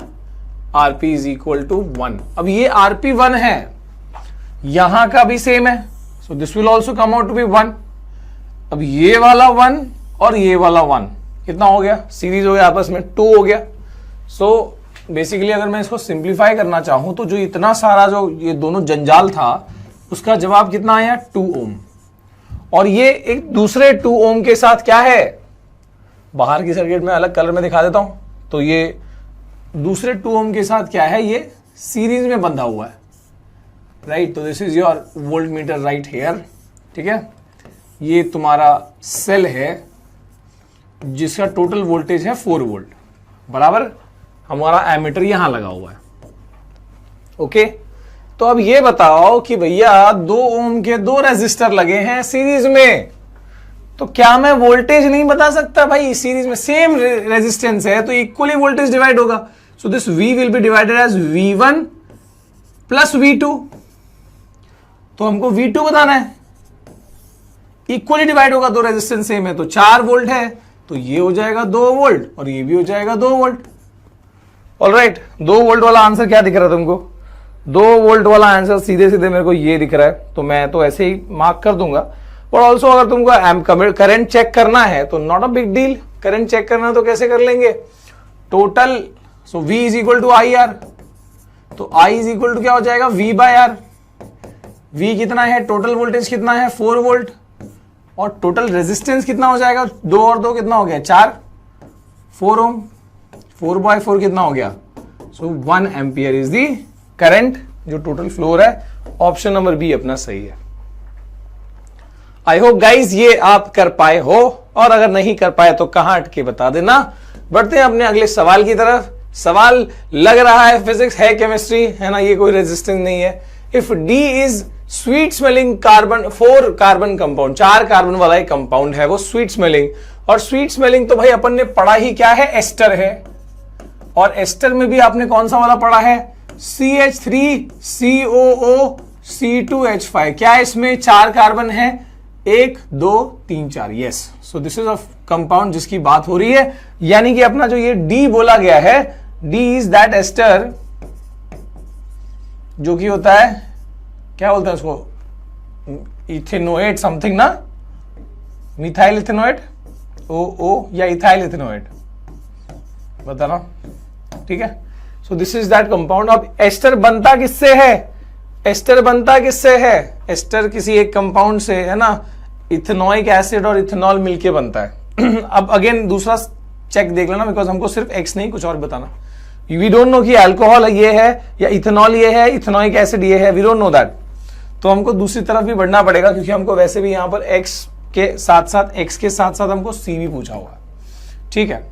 RP इज इक्वल टू 1। अब ये RP 1 है, यहां का भी सेम है, so this will also come out to be 1। अब ये वाला 1 और ये वाला 1 कितना हो गया, सीरीज हो गया आपस में, 2 हो गया। सो बेसिकली अगर मैं इसको सिंप्लीफाई करना चाहूं तो जो इतना सारा जो ये दोनों जंजाल था उसका जवाब कितना आया, 2 ओम। और ये एक दूसरे 2 ओम के साथ क्या है, बाहर की सर्किट में अलग कलर में दिखा देता हूं। तो ये दूसरे 2 ओम के साथ क्या है, ये सीरीज में बंधा हुआ है, राइट। तो this is your volt meter right here, ठीक है। ये तुम्हारा सेल है जिसका टोटल वोल्टेज है 4 वोल्ट, बराबर। हमारा एमीटर यहां लगा हुआ है, ओके। तो अब ये बताओ कि भैया 2 ओम के 2 रेजिस्टर लगे हैं सीरीज में, तो क्या मैं वोल्टेज नहीं बता सकता भाई, सीरीज में सेम रेजिस्टेंस है तो इक्वली वोल्टेज डिवाइड होगा। So this V will be divided as V1 plus V2। तो हमको V2 बताना है, इक्वली डिवाइड होगा, 2 रेजिस्टेंस सेम है। तो 4 वोल्ट है तो ये हो जाएगा 2 वोल्ट और ये भी हो जाएगा 2 वोल्ट। ऑलराइट, 2 वोल्ट वाला आंसर क्या दिख रहा है तुमको, 2 वोल्ट वाला आंसर सीधे सीधे मेरे को ये दिख रहा है, तो मैं तो ऐसे ही मार्क कर दूंगा। और ऑल्सो अगर तुमको करंट चेक करना है तो not a big deal, current check करना है तो कैसे कर लेंगे, total. So V is equal to IR, तो I इज इक्वल टू क्या हो जाएगा, V/R। V कितना है, टोटल वोल्टेज कितना है, 4 वोल्ट, और टोटल रेजिस्टेंस कितना हो जाएगा, 2 और 2 कितना हो गया, 4, 4 ओम, 4/4 कितना हो गया। सो 1 एम्पियर इज दी करंट जो टोटल फ्लो है। ऑप्शन नंबर बी अपना सही है। आई होप गाइज ये आप कर पाए हो, और अगर नहीं कर पाए तो कहां अटके बता देना। बढ़ते हैं अपने अगले सवाल की तरफ। सवाल लग रहा है फिजिक्स है, केमिस्ट्री है ना, ये कोई रेजिस्टेंस नहीं है। If D is sweet smelling carbon, 4 carbon compound, 4 carbon वाला एक कंपाउंड है वो स्वीट स्मेलिंग। और स्वीट स्मेलिंग तो भाई अपन ने पढ़ा ही क्या है, एस्टर है। और एस्टर में भी आपने कौन सा वाला पढ़ा है, CH3COO C2H5। क्या इसमें 4 कार्बन है, 1 2 3 4, yes. So this is a compound जिसकी बात हो रही है, यानी कि अपना जो ये डी बोला गया है, डी इज दैट एस्टर जो कि होता है, क्या बोलते हैं उसको, इथेनोएट समथिंग ना, मिथाइल इथेनोएट, ओ या इथाइल इथेनोएट, बताना, ठीक है। So this is that compound. अब एस्टर बनता किससे है, एस्टर बनता किससे है, एस्टर किसी एक कंपाउंड से है ना, इथेनोइक एसिड और इथेनॉल मिलके बनता है। अब अगेन दूसरा चेक देख लेना, बिकॉज हमको सिर्फ एक्स नहीं कुछ और बताना। वी डोंट नो कि अल्कोहल ये है या इथेनॉल ये है, इथेनोइक एसिड ये है, वी डोंट नो दैट। तो हमको दूसरी तरफ भी बढ़ना पड़ेगा, क्योंकि हमको वैसे भी यहां पर एक्स के साथ साथ हमको सी भी पूछा हुआ, ठीक है।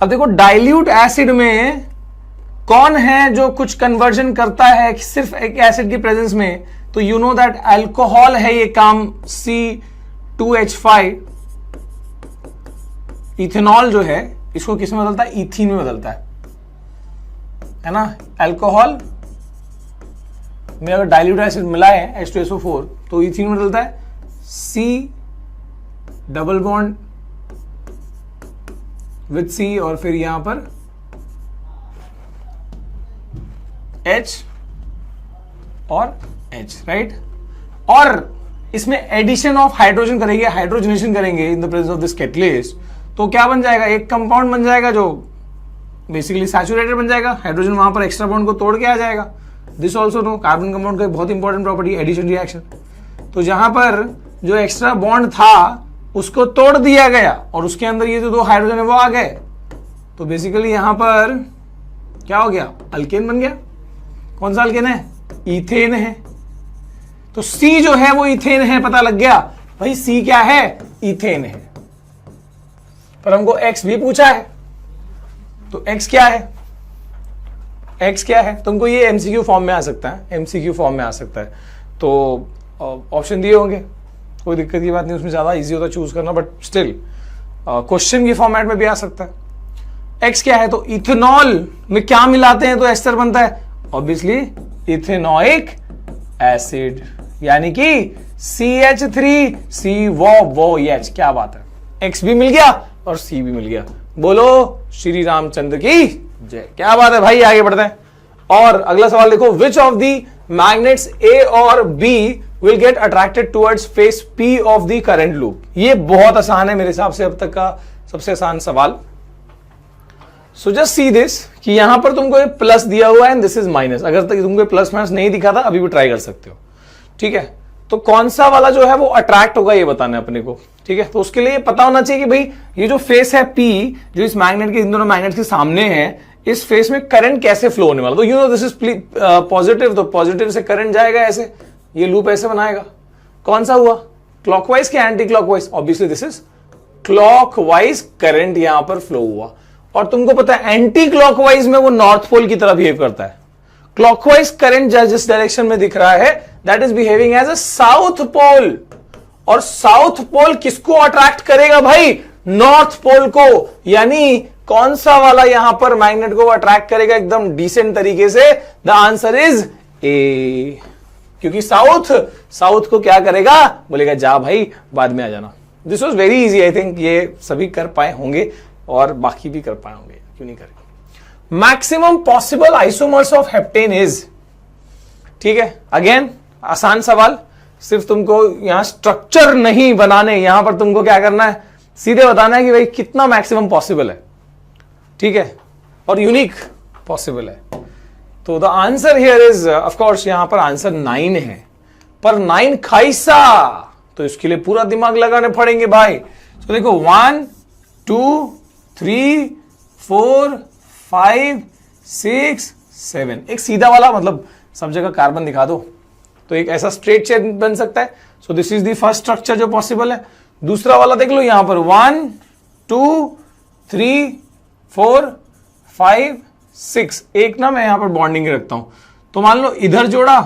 अब देखो डाइल्यूट एसिड में कौन है जो कुछ कन्वर्जन करता है सिर्फ एक एसिड की प्रेजेंस में, तो यू नो दैट अल्कोहल है ये काम, C2H5। इथेनॉल जो है इसको किस में बदलता है, इथीन में बदलता है ना। अल्कोहल में अगर डाइल्यूट एसिड मिला है H2SO4 तो इथीन में बदलता है, C double bond with C और फिर यहां पर H और H, राइट। और इसमें एडिशन ऑफ हाइड्रोजन करेंगे, हाइड्रोजनेशन करेंगे in the presence of this catalyst, तो क्या बन जाएगा, एक कंपाउंड बन जाएगा जो बेसिकली सैचुरेटेड बन जाएगा, हाइड्रोजन वहां पर एक्स्ट्रा बॉन्ड को तोड़ के आ जाएगा। This also no, carbon compound का बहुत इंपॉर्टेंट प्रॉपर्टी एडिशन रिएक्शन। तो जहां पर जो एक्स्ट्रा बॉन्ड था उसको तोड़ दिया गया और उसके अंदर ये जो दो हाइड्रोजन है वो आ गए, तो बेसिकली यहां पर क्या हो गया, अल्केन बन गया। कौन सा अल्केन है, इथेन है। तो C जो है वो इथेन है, पता लग गया भाई C क्या है, इथेन है। पर हमको X भी पूछा है, तो X क्या है, X क्या है, तुमको ये एमसीक्यू फॉर्म में आ सकता है, एमसीक्यू फॉर्म में आ सकता है। तो ऑप्शन दिए होंगे, कोई दिक्कत की बात नहीं, उसमें ज्यादा इजी होता है चूज करना, बट स्टिल क्वेश्चन की फॉर्मेट में भी आ सकता है। X क्या है, तो इथेनॉल में क्या मिलाते हैं तो एस्टर बनता है, ऑब्वियसली इथेनोइक एसिड, यानी कि CH3COOH। क्या बात है, X भी मिल गया और C भी मिल गया। बोलो श्री रामचंद्र की जय। क्या बात है भाई, आगे बढ़ते हैं। और अगला सवाल देखो, which of the magnets A और B will get attracted towards face P of the current loop. ये बहुत आसान है मेरे हिसाब से अब तक का सबसे आसान सवाल। सो जस्ट सी दिस कि यहां पर तुमको प्लस दिया हुआ है एंड दिस इज माइनस। अगर तक तुमको प्लस माइनस नहीं दिखा था अभी भी ट्राई कर सकते हो, ठीक है। तो कौन सा वाला जो है वो अट्रैक्ट होगा ये बताना है अपने को, ठीक है। तो उसके लिए पता होना चाहिए कि भाई ये जो फेस है P, जो इस मैग्नेट के, इन दोनों मैग्नेट के सामने है, इस फेस में करंट कैसे फ्लो होने वाला। तो you know this is positive, तो पॉजिटिव से करंट जाएगा ऐसे, ये लूप ऐसे बनाएगा। कौन सा हुआ, क्लॉकवाइज क्या anti clockwise, obviously this is clockwise current यहां पर फ्लो हुआ। और तुमको पता है एंटी क्लॉकवाइज में वो नॉर्थ पोल की तरह बिहेव करता है। क्लॉकवाइज करंट जिस डायरेक्शन में दिख रहा है that is behaving as a south pole. और साउथ पोल किसको अट्रैक्ट करेगा भाई, नॉर्थ पोल को। यानी कौन सा वाला यहां पर मैग्नेट को अट्रैक्ट करेगा एकदम डिसेंट तरीके से, द आंसर इज ए। क्योंकि साउथ को क्या करेगा, बोलेगा जा भाई बाद में आ जाना। This was very easy, I think ये सभी कर पाए होंगे और बाकी भी कर पाए होंगे, क्यों नहीं करेंगे। Maximum possible isomers of heptane is, ठीक है। अगेन आसान सवाल, सिर्फ तुमको यहां स्ट्रक्चर नहीं बनाने, यहां पर तुमको क्या करना है, सीधे बताना है कि भाई कितना मैक्सिमम पॉसिबल है, ठीक है, और यूनिक पॉसिबल है। तो the answer here is of course, यहां पर आंसर 9 है, पर 9 कैसा, तो इसके लिए पूरा दिमाग लगाने पड़ेंगे भाई। तो देखो 1 2 3 4 5 6 7, एक सीधा वाला, मतलब सब जगह कार्बन दिखा दो तो एक ऐसा स्ट्रेट चेन बन सकता है। So this is the first structure जो पॉसिबल है। दूसरा वाला देख लो यहां पर 1 2 3 4 5 6, एक ना मैं यहां पर बॉन्डिंग रखता हूं, तो मान लो इधर जोड़ा,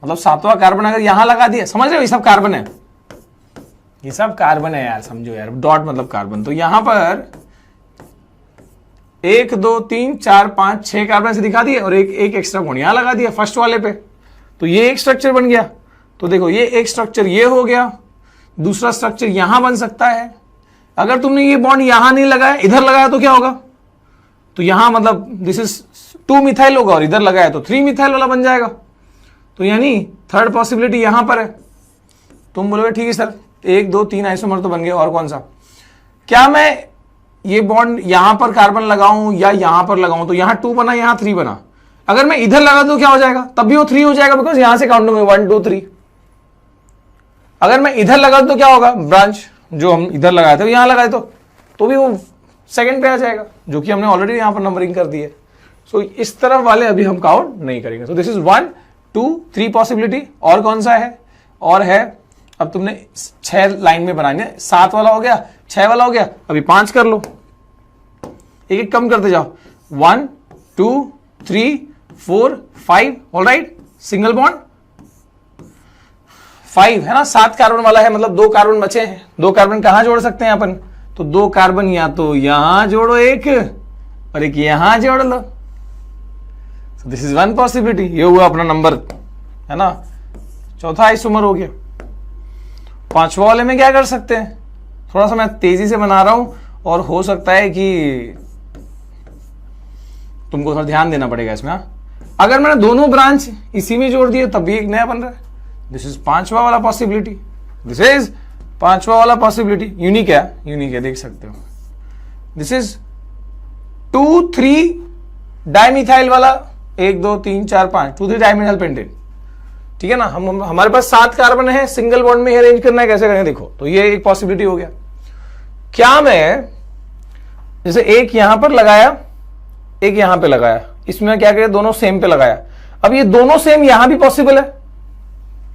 मतलब 7वां कार्बन अगर यहां लगा दिया, समझ रहे हो, ये सब कार्बन है, ये सब कार्बन है यार, समझो यार, डॉट मतलब कार्बन। तो यहां पर 1 2 3 4 5 6 कार्बन से दिखा दिए और एक एक्स्ट्रा बॉन्ड यहां लगा दिया फर्स्ट वाले पे, तो ये एक स्ट्रक्चर बन गया। तो देखो ये एक स्ट्रक्चर ये हो गया, दूसरा स्ट्रक्चर यहां बन सकता है। अगर तुमने ये बॉन्ड यहां नहीं लगाया, इधर लगाया तो क्या होगा, तो यहां मतलब दिस इज 2 मिथाइल होगा और इधर लगाया तो 3 मिथाइल वाला बन जाएगा। तो यानी थर्ड पॉसिबिलिटी यहां पर है। तुम बोलोगे ठीक है सर 1 2 3 आइसोमर तो बन गए, और कौन सा, क्या मैं ये बॉन्ड यहां पर कार्बन लगाऊं या यहां पर लगाऊं, तो यहां 2 बना यहां 3 बना, अगर मैं इधर लगा दूं क्या हो जाएगा, तब भी वो 3 हो जाएगा, बिकॉज यहां से काउंट होंगे 1 2 3। अगर मैं इधर लगा दूं तो क्या होगा, ब्रांच जो हम इधर लगाए थे यहां लगाए तो भी वो सेकंड पे आ जाएगा, जो कि हमने ऑलरेडी यहां पर नंबरिंग कर दी है। सो इस तरफ वाले अभी हम काउंट नहीं करेंगे। तो दिस इज 1 2 3 पॉसिबिलिटी। और कौन सा है, और है, अब तुमने 6 लाइन में बनानी है, 7 वाला हो गया, 6 वाला हो गया, अभी 5 कर लो, एक एक कम करते जाओ, 1 2 3 4 5, ऑलराइट, सिंगल बॉन्ड 5 है ना, 7 कार्बन वाला है, मतलब 2 कार्बन बचे हैं। 2 कार्बन कहां जोड़ सकते हैं अपन, तो 2 कार्बन या तो यहां जोड़ो एक, और एक यहां जोड़ लो। So this is one possibility, ये हुआ अपना नंबर, है ना, चौथा आइसोमर हो गया। 5वां वाले में क्या कर सकते हैं, थोड़ा सा मैं तेजी से बना रहा हूं और हो सकता है कि तुमको थोड़ा ध्यान देना पड़ेगा इसमें। अगर मैंने दोनों ब्रांच इसी में जोड़ दिए तब भी एक नया बन रहा है। दिस इज पांचवा वाला पॉसिबिलिटी, दिस इज पांचवा वाला पॉसिबिलिटी। यूनिक है देख सकते हो। दिस इज 2,3 डाइमिथाइल वाला 1 2 3 4 5 2,3 डाइमिथाइल पेंटेन। ठीक है ना, हम हमारे पास 7 कार्बन है, सिंगल बॉन्ड में अरेंज करना है, कैसे करेंगे देखो। तो ये एक पॉसिबिलिटी हो गया। क्या मैं जैसे एक यहां पर लगाया, एक यहां पे लगाया, इसमें क्या किया, दोनों सेम पे लगाया। अब ये दोनों सेम यहां भी पॉसिबल है,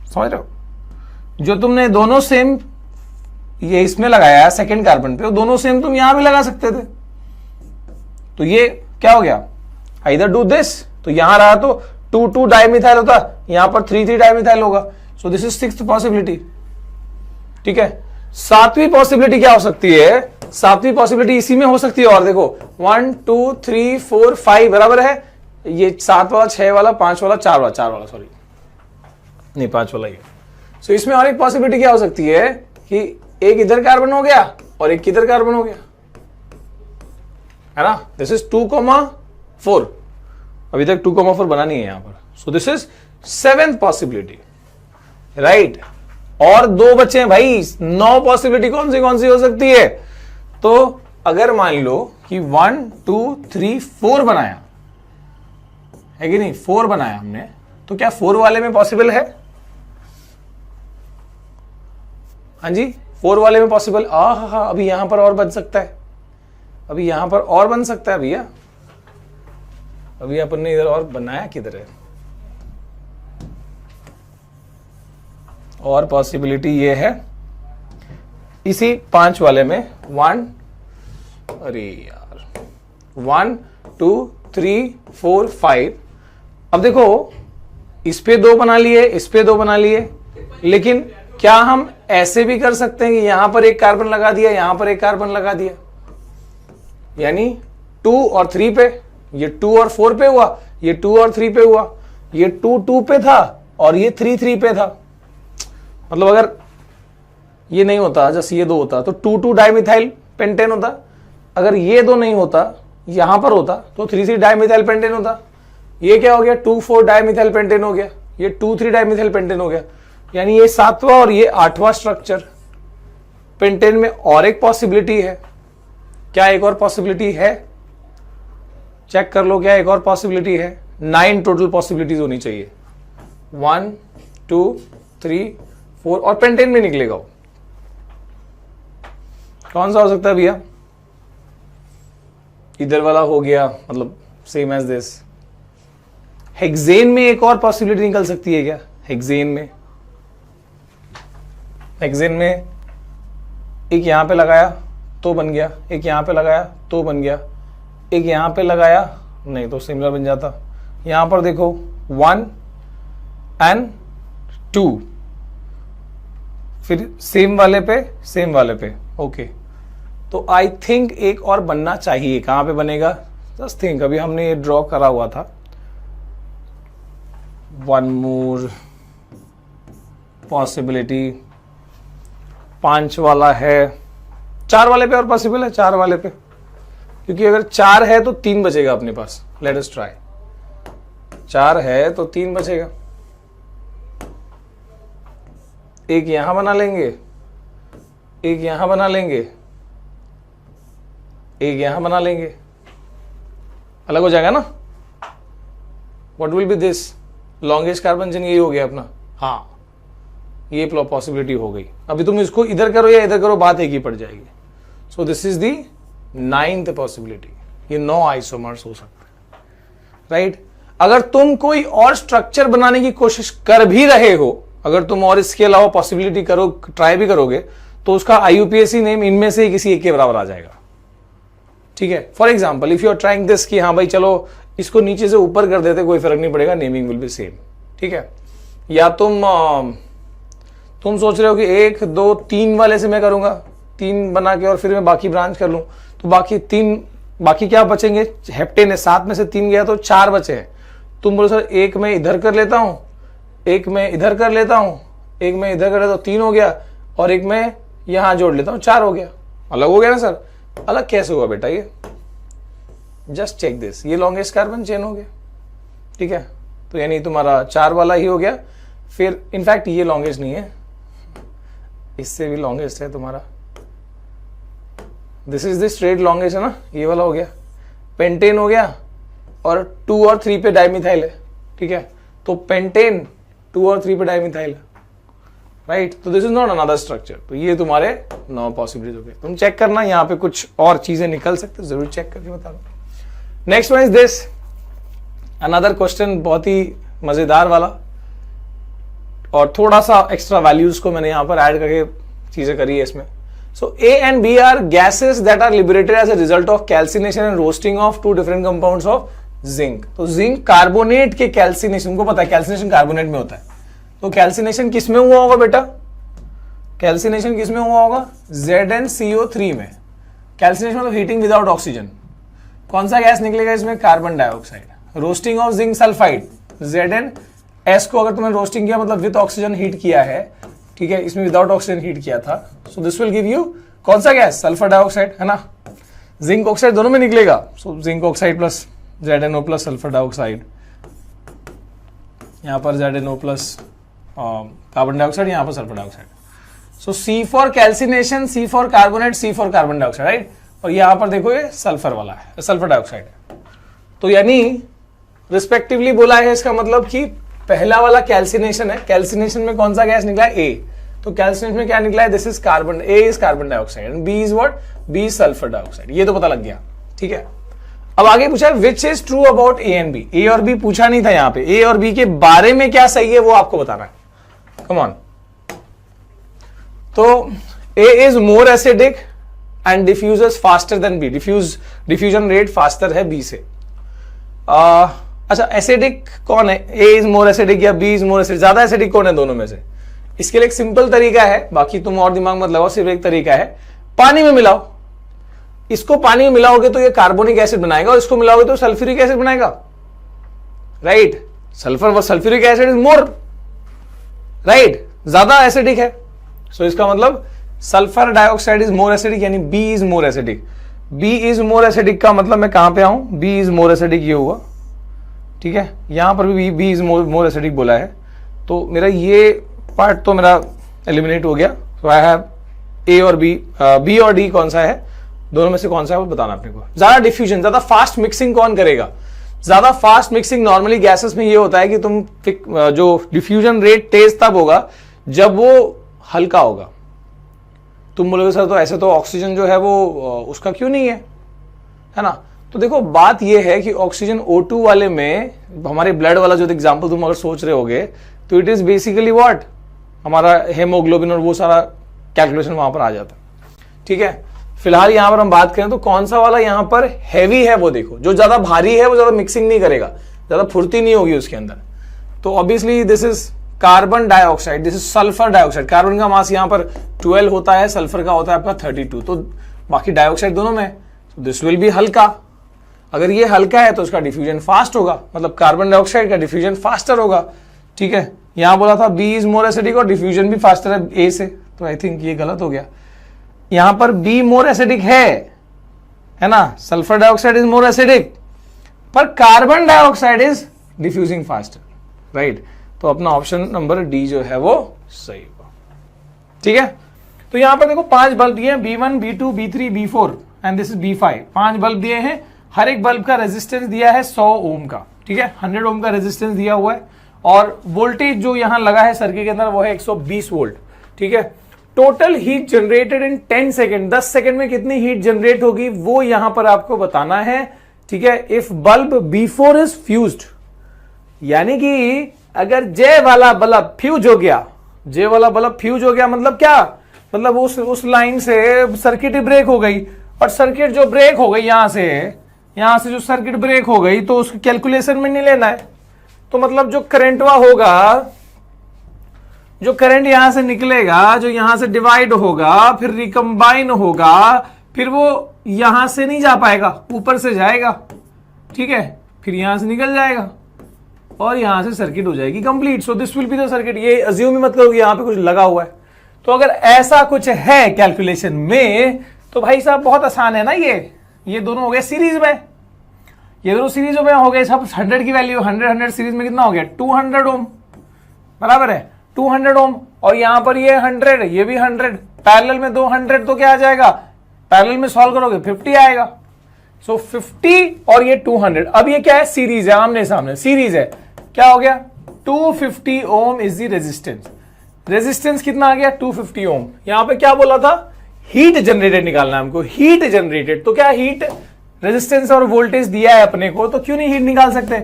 समझ रहे हो? जो तुमने दोनों सेम ये इसमें लगाया सेकंड कार्बन पे, दोनों सेम तुम यहां भी लगा सकते थे। तो ये क्या हो गया, आइदर डू दिस, तो यहां रहा तो 2,2 डाइमिथाइल होता, यहां पर 3,3 डाइमिथाइल होगा। So this is 6th possibility. ठीक है, 7वीं पॉसिबिलिटी क्या हो सकती है, 7वीं पॉसिबिलिटी इसी में हो सकती है। और देखो 1 2 3 4 5 बराबर है, ये 7 वाला 6 वाला 5 वाला 4 वाला सॉरी नहीं 5 वाला ये। सो इसमें और एक पॉसिबिलिटी क्या हो सकती है कि एक इधर कार्बन हो गया और एक इधर कार्बन हो गया, है ना। दिस इज 2,4, अभी तक 2,4 बना नहीं है यहां पर। सो this is 7th possibility, right. और 2 बचे हैं भाई, 9 पॉसिबिलिटी कौन सी हो सकती है। तो अगर मान लो कि 1 2 3 4 बनाया है कि नहीं, 4 बनाया हमने, तो क्या 4 वाले में पॉसिबल है? हाँ जी, 4 वाले में पॉसिबल। हाँ, अभी यहां पर और बन सकता है, अभी यहां पर और बन सकता है भैया। अभी अपन ने इधर और बनाया किधर है, और पॉसिबिलिटी ये है इसी 5 वाले में 1, अरे यार 1 2 3 4 5। अब देखो इस पे 2 बना लिए, इस पे 2 बना लिए, लेकिन क्या हम ऐसे भी कर सकते हैं कि यहां पर एक कार्बन लगा दिया, यहां पर एक कार्बन लगा दिया, यानी 2 और 3 पे, ये 2 और 4 पे हुआ, ये 2 और 3 पे हुआ, ये 2 2 पे था और ये 3 3 पे था। मतलब अगर ये नहीं होता, जैसे ये 2 होता तो 2 2 डाइमिथाइल पेंटेन होता। अगर ये 2 नहीं होता, यहां पर होता तो 3 3 डाइमिथाइल पेंटेन होता। ये क्या हो गया, 2 4 डाइमिथाइल पेंटेन हो गया, ये 2 3 डाइमिथाइल पेंटेन हो गया। यानी ये 7वां और ये 8वां स्ट्रक्चर पेंटेन में। और एक पॉसिबिलिटी है, क्या एक और पॉसिबिलिटी है, चेक कर लो, क्या एक और पॉसिबिलिटी है। 9 टोटल पॉसिबिलिटीज होनी चाहिए, 1 2 3 4, और पेंटेन में निकलेगा वो। कौन सा हो सकता है भैया? इधर वाला हो गया, मतलब सेम एज दिस। हेक्सेन में एक और पॉसिबिलिटी निकल सकती है क्या? हेक्सेन में एक यहां पे लगाया तो बन गया, एक यहां पे लगाया तो बन गया, एक यहां पे लगाया नहीं तो सिमिलर बन जाता। यहां पर देखो 1 एंड 2, फिर सेम वाले पे ओके। तो आई थिंक एक और बनना चाहिए। कहां पे बनेगा, जस्ट थिंक, अभी हमने ये ड्रॉ करा हुआ था। 1 मोर पॉसिबिलिटी, 5 वाला है, 4 वाले पे और पॉसिबल है, 4 वाले पे, क्योंकि अगर 4 है तो 3 बचेगा अपने पास। लेट अस ट्राई, 4 है तो 3 बचेगा। एक यहां बना लेंगे, एक यहां बना लेंगे, एक यहां बना लेंगे, अलग हो जाएगा ना। What will be this, longest carbon chain यही हो गया अपना। हाँ, ये पॉसिबिलिटी हो गई। अभी तुम इसको इधर करो या इधर करो, बात एक ही पड़ जाएगी। सो this is the 9th possibility. ये 9 आइसोमर्स हो सकते हैं, राइट। अगर तुम कोई और स्ट्रक्चर बनाने की कोशिश कर भी रहे हो, अगर तुम और इसके अलावा पॉसिबिलिटी ट्राई भी करोगे, तो उसका IUPAC नेम इनमें से किसी एक के बराबर आ जाएगा। ठीक है, for example if you are trying this, कि हाँ भाई चलो इसको नीचे से ऊपर कर देते, कोई फर्क नहीं पड़ेगा, नेमिंग विल बी सेम। ठीक है, या तुम सोच रहे हो कि 1 2 3 वाले से मैं करूंगा, 3 बना के और फिर मैं बाकी ब्रांच कर लूं, तो बाकी क्या बचेंगे, हेप्टेन है, 7 में से 3 गया तो 4 बचे हैं। तुम बोलो सर एक मैं इधर कर लेता हूं, एक मैं इधर कर लेता हूं, एक मैं इधर कर लेता हूं, 3 हो गया, और एक मैं यहां जोड़ लेता हूं, 4 हो गया। अलग हो गया ना सर? अलग कैसे हुआ बेटा? ये जस्ट चेक दिस, ये लॉन्गेस्ट कार्बन चेन हो गया। ठीक है, तो यानी तुम्हारा 4 वाला ही हो गया। फिर इनफैक्ट ये लॉन्गेस्ट नहीं है, इससे भी लॉन्गेस्ट है तुम्हारा, this is the straight longest है ना, ये वाला हो गया, पेंटेन हो गया, और 2 और 3 पे डाइमिथाइल है, ठीक है, तो पेंटेन 2 और 3 पे डाइमिथाइल है, राइट, तो this is not another structure. तो ये तुम्हारे 9 पॉसिबिलिटीज हो गए। तुम चेक करना, यहाँ पे कुछ और चीजें निकल सकते, जरूर चेक करके बता दो। Next one is this, another question, बहुत ही मजेदार वाला, और थोड़ा सा एक्स्ट्रा वैल्यूज को मैंने यहां पर ऐड करके चीजें करी है इसमें। So A and B are gases that are liberated as a result of calcination and roasting of 2 different compounds of zinc. तो जिंक कार्बोनेट के कैल्सिनेशन, को पता है कैल्सिनेशन कार्बोनेट में होता है, तो कैल्सिनेशन किस में हुआ होगा बेटा, कैल्सिनेशन किस में हुआ होगा, ZnCO3 में। कैल्सिनेशन मतलब हीटिंग विदाउट ऑक्सीजन। कौन सा गैस निकलेगा इसमें, carbon dioxide. Roasting of zinc sulphide, ZnS को अगर तुमने रोस्टिंग किया मतलब विद ऑक्सीजन हीट किया है, ठीक है, इसमें विदाउट ऑक्सीजन हीट किया था, सो दिस विल गिव यू कौन सा गैस, सल्फर डाइऑक्साइड, है ना। जिंक ऑक्साइड दोनों में निकलेगा, so zinc oxide plus ZnO plus sulphur dioxide, यहां पर ZnO प्लस कार्बन डाइऑक्साइड, यहां पर sulphur dioxide. So C for calcination, C for carbonate, C for carbon dioxide, right. और यहां पर देखो ये सल्फर वाला है, सल्फर डाइऑक्साइड है। तो यानी रिस्पेक्टिवली बोला है, इसका मतलब कि पहला वाला कैल्सिनेशन है, कैल्सिनेशन में कौन सा गैस निकला है, A, तो कैल्सिनेशन में क्या निकला है, this is carbon, A is carbon dioxide and B is what, B is sulphur dioxide. ये तो पता लग गया, ठीक है। अब आगे पूछा है which is true about A and B। A और B पूछा नहीं था यहां पे, A और B के बारे में क्या सही है वो आपको बताना है, कम ऑन। तो A is more acidic and diffuses faster than B, diffusion rate faster है B से। अच्छा, एसिडिक कौन है, A इज मोर एसिडिक या B इज मोर एसिडिक, ज्यादा एसिडिक कौन है दोनों में से। इसके लिए एक सिंपल तरीका है, बाकी तुम और दिमाग मत लगाओ, सिर्फ एक तरीका है, पानी में मिलाओ। इसको पानी में मिलाओगे तो ये कार्बोनिक एसिड बनाएगा, और इसको मिलाओगे तो सल्फ्यूरिक एसिड बनाएगा, राइट। सल्फर व sulphuric acid is more, right, ज्यादा एसिडिक है। सो इसका मतलब sulphur dioxide is more acidic, यानी B is more acidic. B is more acidic का मतलब मैं कहां पे आऊं, B इज मोर एसिडिक ये हुआ, ठीक है। यहां पर भी B इज मोर एसिडिक बोला है, तो मेरा ये पार्ट तो मेरा एलिमिनेट हो गया। तो आई हैव A और B और D कौन सा है, दोनों में से कौन सा है वो बताना अपने को। ज्यादा डिफ्यूजन, ज्यादा फास्ट मिक्सिंग कौन करेगा, ज्यादा फास्ट मिक्सिंग नॉर्मली गैसेस में ये होता है कि तुम जो डिफ्यूजन रेट तेज तब होगा जब वो हल्का होगा। तुम बोलोगे सर तो ऐसे तो ऑक्सीजन जो है वो उसका क्यों नहीं है ना। तो देखो बात ये है कि ऑक्सीजन O2 वाले में, हमारे ब्लड वाला जो एग्जांपल तुम अगर सोच रहे होगे, तो इट इज बेसिकली व्हाट, हमारा हेमोग्लोबिन और वो सारा कैलकुलेशन वहां पर आ जाता है, ठीक है। फिलहाल यहां पर हम बात करें तो कौन सा वाला यहां पर हैवी है वो देखो, जो ज्यादा भारी है वो ज्यादा मिक्सिंग नहीं करेगा, ज्यादा फुर्ती नहीं होगी उसके अंदर। तो obviously this is carbon dioxide, this is sulphur dioxide. Carbon का मास यहां पर 12 होता है, सल्फर का होता है आपका 32, तो बाकी डाइऑक्साइड दोनों में, दिस विल बी हल्का। अगर ये हल्का है तो उसका डिफ्यूजन फास्ट होगा, मतलब कार्बन डाइऑक्साइड का डिफ्यूजन फास्टर होगा, ठीक है। यहां बोला था B इज मोर एसिडिक और डिफ्यूजन भी फास्टर है A से, तो आई थिंक ये गलत हो गया। यहां पर B मोर एसिडिक है ना, sulphur dioxide is more acidic, पर carbon dioxide is diffusing faster, right. तो अपना ऑप्शन नंबर D जो है वो सही होगा, ठीक है। तो यहां पर देखो 5 बल्ब दिए हैं, B1 B2 B3 B4 and this is B5। 5 bulb दिए हैं, हर एक बल्ब का रेजिस्टेंस दिया है 100 ओम का, ठीक है, 100 ओम का रेजिस्टेंस दिया हुआ है, और वोल्टेज जो यहां लगा है सर्किट के अंदर वो है 120 वोल्ट, ठीक है। Total heat generated in 10 second, 10 second में कितनी हीट जनरेट होगी वो यहां पर आपको बताना है, ठीक है। If bulb B4 is fused, यानी कि अगर J वाला बल्ब फ्यूज हो गया, J वाला बल्ब फ्यूज हो गया मतलब क्या, मतलब उस लाइन से सर्किट ब्रेक हो गई, और सर्किट जो ब्रेक हो गई यहां से जो सर्किट ब्रेक हो गई तो उसकी कैलकुलेशन में नहीं लेना है। तो मतलब जो करंटवा होगा, जो करंट यहां से निकलेगा, जो यहां से डिवाइड होगा, फिर रिकंबाइन होगा, फिर वो यहां से नहीं जा पाएगा, ऊपर से जाएगा, ठीक है, फिर यहां से निकल जाएगा और यहां से सर्किट हो जाएगी complete. So this will be the circuit. ये अज्यूम ही मत करो कि यहां पे कुछ लगा हुआ है। तो अगर ऐसा कुछ है कैलकुलेशन में तो भाई साहब बहुत आसान है ना, ये दोनों हो गए सीरीज में। ये दोनों सीरीज में हो गए, सब 100 की वैल्यू, 100 सीरीज में कितना हो गया 200 ओम, बराबर है 200 ओम। और यहां पर ये 100, ये भी 100, पैरेलल में 200 तो क्या आ जाएगा, पैरेलल में सॉल्व करोगे 50 आएगा। सो 50 और ये 200, अब ये क्या है सीरीज है, आमने सामने सीरीज है, क्या हो गया 250 ओम इज द रेजिस्टेंस। रेजिस्टेंस कितना आ गया 250 ओम। यहां पे क्या बोला था, हीट जनरेटेड निकालना है हमको, हीट जनरेटेड। तो क्या हीट, रेजिस्टेंस और वोल्टेज दिया है अपने को, तो क्यों नहीं हीट निकाल सकते।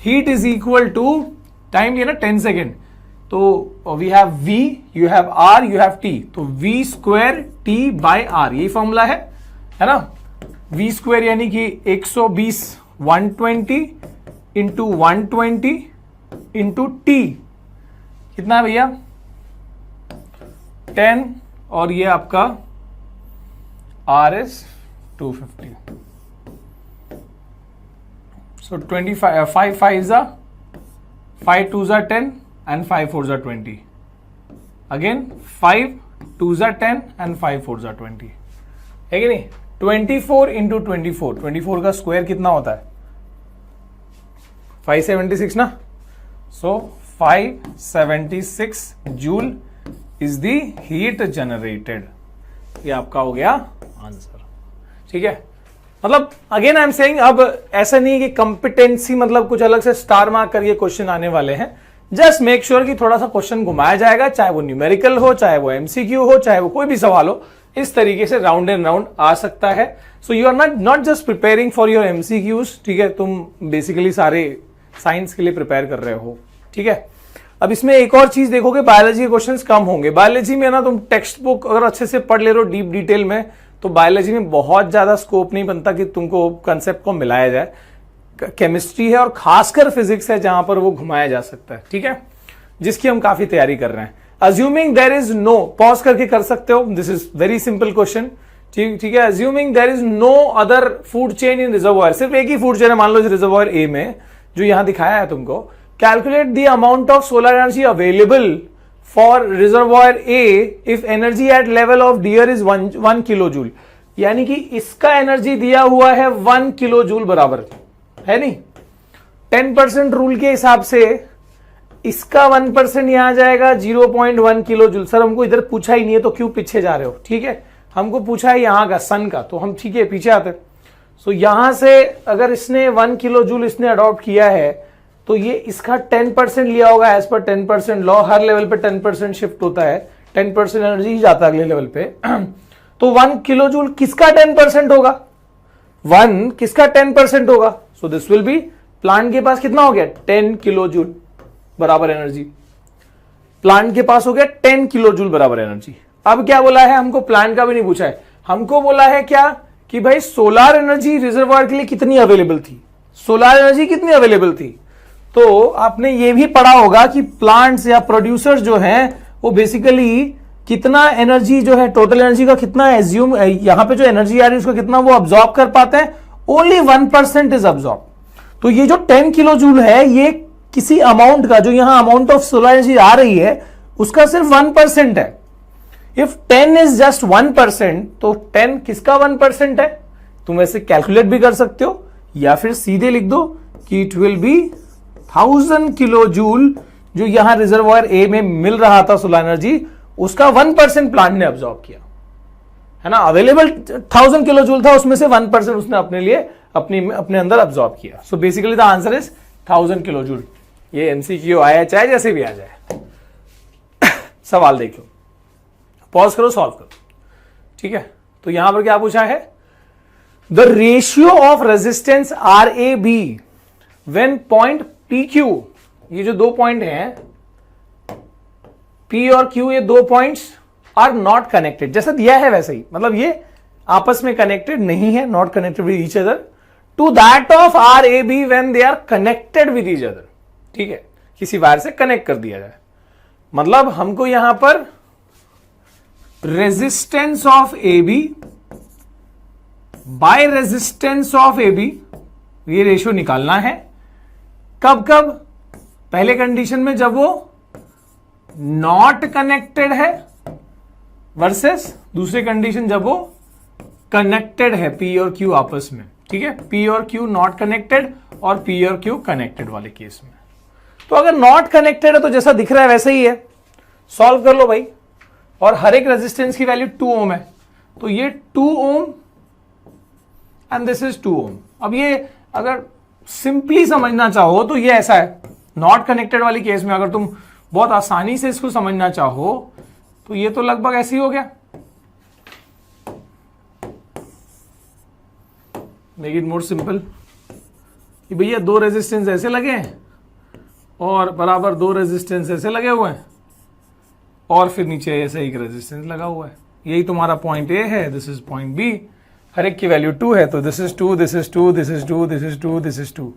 Heat is equal to time लिया ना 10 सेकेंड, तो we have V, you have R, you have T, तो V square T by R, यही फॉर्मूला है ना। V स्क्वायर यानी कि 120 120 इंटू 120 इंटू T कितना है भैया 10, और ये आपका R इज 250। सो 25 5 5 जा 5 2 जा 10 and 5 4 जा 20, again 5 2 जा 10 and 5 4 जा 20, है कि नहीं। 24 इंटू 24 का स्क्वायर कितना होता है 576 ना। सो 576 joule is the heat generated, ये आपका हो गया आंसर। ठीक है, मतलब अगेन आई एम सेइंग, अब ऐसा नहीं है कि कंपिटेंसी मतलब कुछ अलग से स्टार मार्क करके क्वेश्चन आने वाले हैं। जस्ट मेक श्योर कि थोड़ा सा क्वेश्चन घुमाया जाएगा, चाहे वो न्यूमेरिकल हो, चाहे वो एमसीक्यू हो, चाहे वो कोई भी सवाल हो, इस तरीके से राउंड एंड राउंड आ सकता है। So you are not just preparing for your MCQs, ठीक है, तुम बेसिकली सारे साइंस के लिए प्रिपेयर कर रहे हो। ठीक है, अब इसमें एक और चीज देखोगे, बायोलॉजी के क्वेश्चंस कम होंगे। बायोलॉजी में ना तुम टेक्स्ट बुक अगर अच्छे से पढ़ ले रहे हो डीप डिटेल में, तो बायोलॉजी में बहुत ज्यादा स्कोप नहीं बनता कि तुमको कंसेप्ट को मिलाया जाए। केमिस्ट्री है और खासकर फिजिक्स है जहां पर वो घुमाया जा सकता है। ठीक है, जिसकी हम काफी तैयारी कर रहे हैं। Assuming there is no, pause करके कर सकते हो, this is very simple question. ठीक है, assuming there is no other food chain in reservoir, सिर्फ एक ही फूड चेन है मान लो रिजर्वॉयर ए में, जो यहां दिखाया है तुमको। Calculate the amount of solar energy available for reservoir A if energy at level of dear is 1 kilo joule, यानी कि इसका एनर्जी दिया हुआ है 1 किलो जूल बराबर है नहीं। 10% रूल के हिसाब से इसका 1% यहां जाएगा 0.1 किलो जूल। सर हमको इधर पूछा ही नहीं है तो क्यों पीछे जा रहे हो। ठीक है, हमको पूछा है यहां का सन का, तो हम ठीक है पीछे आते। सो यहां से अगर इसने 1 किलो जूल इसने अडॉप्ट किया है, तो ये इसका 10% लिया होगा एज पर 10% लॉ। हर लेवल पे 10% शिफ्ट होता है, 10% एनर्जी ही जाता है अगले लेवल पे। तो 1 किलो जूल किसका 10% होगा, 1 किसका 10% होगा। So this will B, plant के पास कितना हो गया 10 किलो जूल बराबर एनर्जी, प्लांट के पास हो गया 10 किलो जूल बराबर एनर्जी। अब क्या बोला है हमको, प्लांट का भी नहीं पूछा है, हमको बोला है क्या कि भाई सोलर एनर्जी रिजर्वॉयर के लिए कितनी अवेलेबल थी, सोलर एनर्जी कितनी अवेलेबल थी। तो आपने ये भी पढ़ा होगा कि प्लांट्स या प्रोड्यूसर्स जो हैं वो बेसिकली कितना एनर्जी जो है, टोटल एनर्जी का कितना एज्यूम, यहां पे जो एनर्जी आ रही है उसका कितना वो अब्सॉर्ब कर पाते हैं, ओनली 1% इज अब्सॉर्ब। तो ये जो 10 किलो जूल है ये किसी अमाउंट का, जो यहां अमाउंट ऑफ सोलर एनर्जी आ रही है उसका सिर्फ 1% है। इफ 10 इज जस्ट 1%, तो 10 किसका 1% है, तुम ऐसे कैलकुलेट भी कर सकते हो या फिर सीधे लिख दो कि it will B 1000 kilo joule, जो यहां रिजर्वॉयर ए में मिल रहा था सोलर एनर्जी, उसका 1% प्लांट ने अब्सॉर्ब किया है ना। अवेलेबल 1000 किलो जूल था, उसमें से 1% उसने अपने लिए अपने अंदर अब्सॉर्ब किया। So basically the answer is 1000 kilo joule. ये एमसीक्यू आया चाहे जैसे भी आ जाए। सवाल देख लो, पॉज करो, सॉल्व करो। ठीक है, तो यहां पर क्या पूछा है, the ratio of resistance R A B when point P Q, ये जो दो पॉइंट हैं P और Q, ये दो पॉइंट्स आर नॉट कनेक्टेड, जैसा दिया है वैसे ही, मतलब ये आपस में कनेक्टेड नहीं है, not connected with each other, to that of R A B when they are connected with each other. ठीक है, किसी वायर से कनेक्ट कर दिया जाए, मतलब हमको यहां पर resistance of A B by resistance of A B, ये रेशियो निकालना है। कब कब, पहले कंडीशन में जब वो नॉट कनेक्टेड है वर्सेस दूसरी कंडीशन जब वो कनेक्टेड है, P और Q आपस में। ठीक है, पी और क्यू नॉट कनेक्टेड और पी और क्यू कनेक्टेड वाले केस में। तो अगर नॉट कनेक्टेड है तो जैसा दिख रहा है वैसे ही है, सॉल्व कर लो भाई। और हर एक रेजिस्टेंस की वैल्यू 2 ओम है, तो ये 2 ओम एंड दिस इज 2 ओम। अब ये अगर सिंपली समझना चाहो तो ये ऐसा है, नॉट कनेक्टेड वाली केस में अगर तुम बहुत आसानी से इसको समझना चाहो तो ये तो लगभग ऐसे ही हो गया। मेक इट मोर सिंपल कि भैया 2 रेजिस्टेंस ऐसे लगे हैं और बराबर 2 रेजिस्टेंस ऐसे लगे हुए हैं और फिर नीचे ऐसे एक रेजिस्टेंस लगा हुआ है। यही तुम्हारा पॉइंट ए है, दिस इज पॉइंट बी। हर एक की वैल्यू 2 है, तो this is 2, this is 2, this is 2, this is 2, this is 2।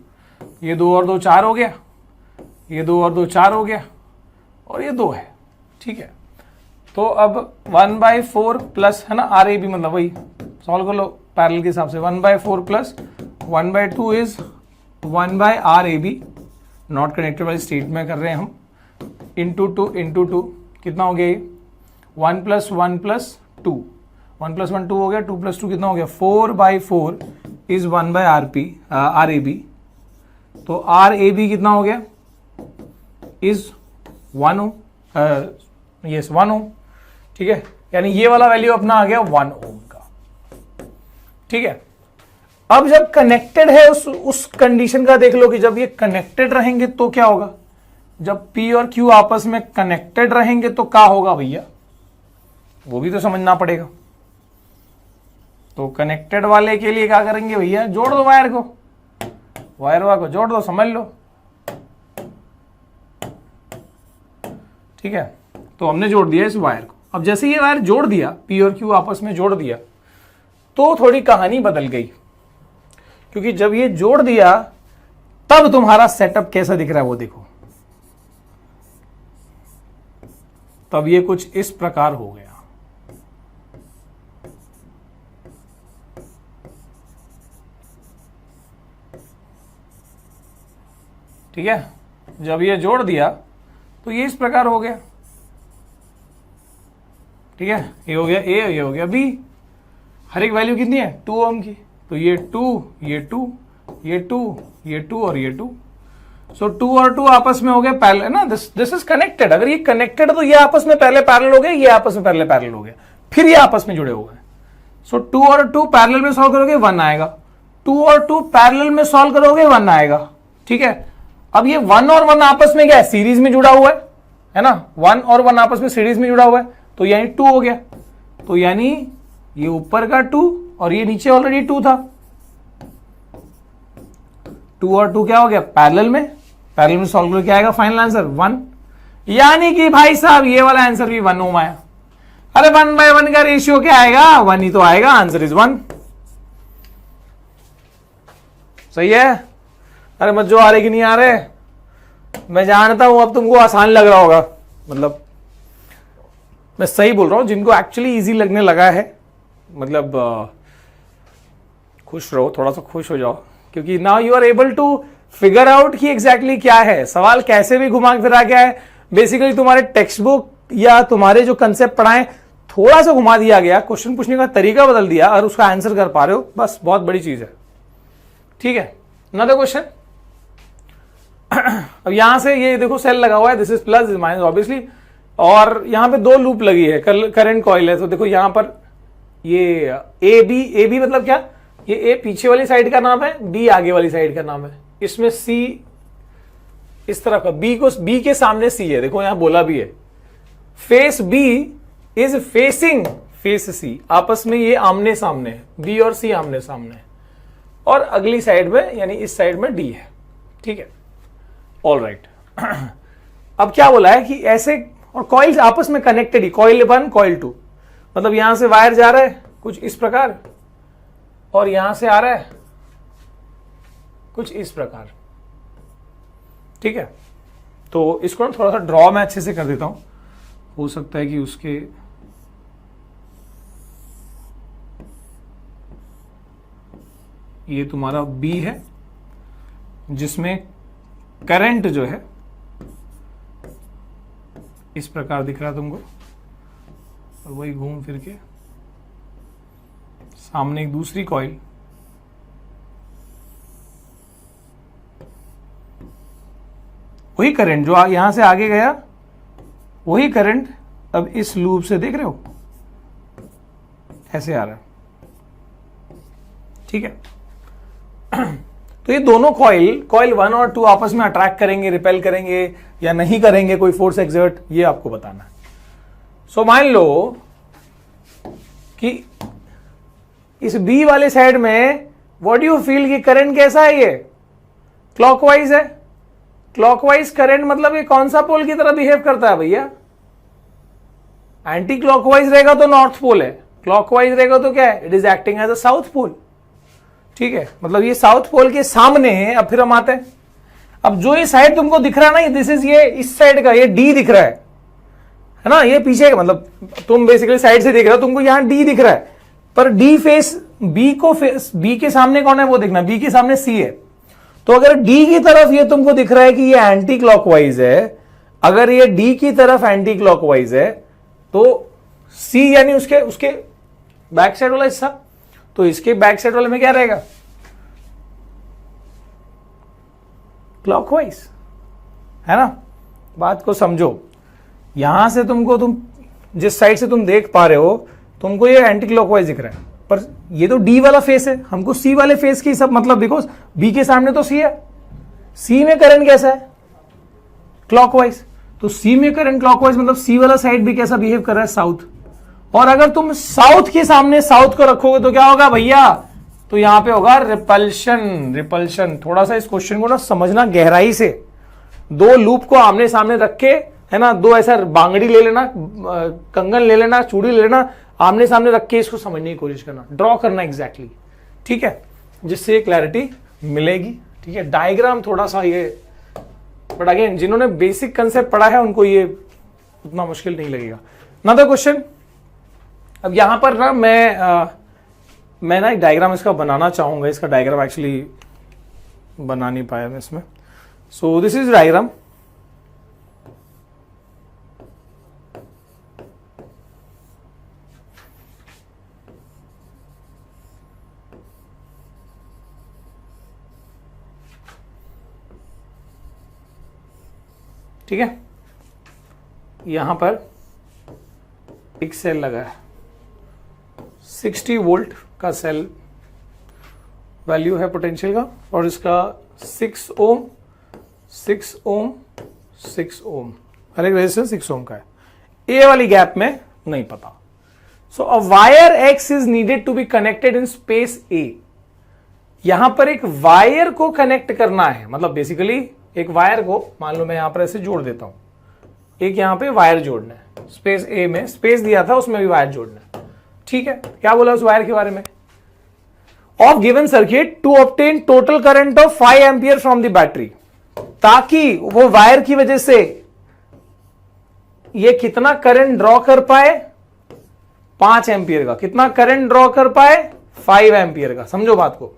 ये 2 और 2 4 हो गया, ये 2 और 2 4 हो गया और ये 2 है। ठीक है, तो अब 1/4 प्लस है ना, आर ए बी मतलब वही सॉल्व कर लो पैरेलल के हिसाब से। 1/4 plus 1/2 is 1/RAB, not connected वाली स्टेट में कर रहे हैं हम, इंटू 2 कितना हो गया ये 1 + 1 + 2, 1 + 1 2 हो गया, 2 + 2 कितना हो गया 4/4 इज 1/RAB। तो RAB कितना हो गया इज 1 ओम, यस 1 ओम। ठीक है, यानी ये वाला वैल्यू अपना आ गया 1 ओम का। ठीक है, अब जब कनेक्टेड है उस कंडीशन का देख लो कि जब ये कनेक्टेड रहेंगे तो क्या होगा। जब P और Q आपस में कनेक्टेड रहेंगे तो क्या होगा भैया, वो भी तो समझना पड़ेगा। तो कनेक्टेड वाले के लिए क्या करेंगे भैया, जोड़ दो वायर को, वायर को जोड़ दो, समझ लो। ठीक है, तो हमने जोड़ दिया इस वायर को। अब जैसे ये वायर जोड़ दिया, P और Q आपस में जोड़ दिया, तो थोड़ी कहानी बदल गई, क्योंकि जब ये जोड़ दिया तब तुम्हारा सेटअप कैसा दिख रहा है वो देखो। तब ये कुछ इस प्रकार हो गया। ठीक है, जब ये जोड़ दिया तो ये इस प्रकार हो गया। ठीक है, ये हो गया ए, ये हो गया बी। हर एक वैल्यू कितनी है 2 ओम की, तो ये 2, ये 2, ये 2, ये 2 और ये 2। सो 2 और 2 आपस में हो गए पैरेलल ना, दिस इज कनेक्टेड। अगर ये कनेक्टेड है तो ये आपस में पहले पैरेलल हो गए, ये आपस में पहले पैरेलल हो गया, फिर ये आपस में जुड़े हुए हैं। सो 2 और 2 पैरेलल में सॉल्व करोगे 1 आएगा, 2 और 2 पैरेलल में सॉल्व करोगे 1 आएगा। ठीक है, अब ये 1 और 1 आपस में क्या है, सीरीज में जुड़ा हुआ है ना, 1 और 1 आपस में सीरीज में जुड़ा हुआ है, तो यानी 2 हो गया। तो यानी ये ऊपर का 2 और ये नीचे ऑलरेडी 2 था, 2 और 2 क्या हो गया पैरेलल में सॉल्व करो क्या आएगा फाइनल आंसर 1। यानी कि भाई साहब ये वाला आंसर भी 1 ओम आया। अरे 1/1 का रेशियो क्या आएगा, 1 ही तो आएगा, आंसर इज 1। सही है। अरे मत जो आ रहे कि नहीं आ रहे, मैं जानता हूं अब तुमको आसान लग रहा होगा, मतलब मैं सही बोल रहा हूं, जिनको एक्चुअली इजी लगने लगा है, मतलब खुश रहो, थोड़ा सा खुश हो जाओ, क्योंकि now you are able to figure out कि एग्जैक्टली क्या है सवाल, कैसे भी घुमा फिरा क्या है। बेसिकली तुम्हारे टेक्स्ट बुक या तुम्हारे जो कंसेप्ट पढ़ाएं थोड़ा सा घुमा दिया गया, क्वेश्चन पूछने का तरीका बदल दिया और उसका आंसर कर पा रहे हो, बस बहुत बड़ी चीज है। ठीक है, अनदर क्वेश्चन। अब यहां से ये देखो सेल लगा हुआ है, this is plus, this minus obviously, और यहां पे 2 लूप लगी है, करंट कॉइल है। तो देखो यहां पर ये ए बी मतलब क्या, ये ए पीछे वाली साइड का नाम है, बी आगे वाली साइड का नाम है। इसमें सी इस तरफ का, बी के सामने सी है, देखो यहां बोला भी है face B is facing face C, आपस में ये आमने सामने है, बी और सी आमने सामने है, और अगली साइड में यानी इस साइड में डी है। ठीक है, ऑल राइट। अब क्या बोला है कि ऐसे, और कॉइल्स आपस में कनेक्टेड ही, कॉइल 1 कॉइल 2, मतलब यहां से वायर जा रहा है कुछ इस प्रकार और यहां से आ रहा है कुछ इस प्रकार। ठीक है, तो इसको ना थोड़ा सा ड्रॉ मैं अच्छे से कर देता हूं, हो सकता है कि उसके ये तुम्हारा बी है जिसमें करंट जो है इस प्रकार दिख रहा तुमको, और वही घूम फिर के सामने एक दूसरी कॉइल वही करंट जो यहां से आगे गया, वही करंट अब इस लूप से देख रहे हो ऐसे आ रहा है, ठीक है। तो ये दोनों कॉइल 1 और 2 आपस में अट्रैक्ट करेंगे, रिपेल करेंगे या नहीं करेंगे, कोई फोर्स एक्सर्ट, ये आपको बताना है। सो मान लो कि इस बी वाले साइड में व्हाट यू फील कि करंट कैसा है, ये क्लॉकवाइज है। क्लॉकवाइज करंट मतलब ये कौन सा पोल की तरह बिहेव करता है भैया? एंटी क्लॉकवाइज रहेगा तो नॉर्थ पोल है, क्लॉकवाइज रहेगा तो क्या है? It is acting as a south pole, ठीक है। मतलब ये साउथ पोल के सामने है। अब फिर हम आते हैं, अब जो ये साइड तुमको दिख रहा है ना, दिस इज ये इस साइड का, ये डी दिख रहा है ना, ये पीछे का, मतलब तुम बेसिकली साइड से देख रहे हो, तुमको यहां डी दिख रहा है, पर डी फेस बी को, फेस बी के सामने कौन है वो देखना, बी के सामने सी है। तो अगर डी की तरफ ये तुमको दिख रहा है कि ये एंटी क्लॉकवाइज है, अगर ये डी की तरफ एंटी क्लॉकवाइज है, तो सी यानी उसके बैक साइड वाला हिस्सा, तो इसके बैक साइड वाले में क्या रहेगा? क्लॉकवाइज, है ना। बात को समझो, यहां से तुम जिस साइड से तुम देख पा रहे हो, तुमको ये एंटी क्लॉकवाइज दिख रहा है, पर ये तो डी वाला फेस है, हमको सी वाले फेस की सब मतलब, बिकॉज बी के सामने तो सी है, सी में करंट कैसा है? क्लॉकवाइज। तो सी में करंट क्लॉकवाइज मतलब सी वाला साइड भी कैसा बिहेव कर रहा है? साउथ। और अगर तुम साउथ के सामने साउथ को रखोगे तो क्या होगा भैया? तो यहां पे होगा रिपल्शन। थोड़ा सा इस क्वेश्चन को ना समझना गहराई से, दो लूप को आमने सामने रख के, है ना, दो ऐसा बांगड़ी ले लेना, कंगन ले लेना, चूड़ी ले लेना, आमने सामने रख के इसको समझने की कोशिश करना, ड्रॉ करना एग्जैक्टली, ठीक है, जिससे क्लैरिटी मिलेगी, ठीक है। डायग्राम थोड़ा सा ये, बट अगेन जिन्होंने बेसिक कंसेप्ट पढ़ा है उनको ये उतना मुश्किल नहीं लगेगा। अनदर क्वेश्चन, अब यहां पर ना मैं ना एक डायग्राम इसका बनाना चाहूंगा, इसका डायग्राम एक्चुअली बना नहीं पाया मैं इसमें। सो दिस इज डायग्राम, ठीक है। यहां पर एक सेल लगा है, 60 वोल्ट का सेल वैल्यू है पोटेंशियल का, और इसका 6 ओम 6 ओम 6 ओम, हर एक रेजिस्टेंस 6 ओम का है। ए वाली गैप में नहीं पता। So a wire X is needed to be connected in space A. यहां पर एक वायर को कनेक्ट करना है, मतलब बेसिकली एक वायर को, मान लो मैं यहां पर ऐसे जोड़ देता हूं, एक यहां पे वायर जोड़ना है, स्पेस ए में स्पेस दिया था, उसमें भी वायर जोड़ना है, ठीक है। क्या बोला उस वायर के बारे में? Of given circuit to obtain total current of 5 ampere from the battery, ताकि वो वायर की वजह से ये कितना करंट ड्रॉ कर पाए? 5 एम्पियर का। कितना करंट ड्रॉ कर पाए? 5 एम्पियर का। समझो बात को।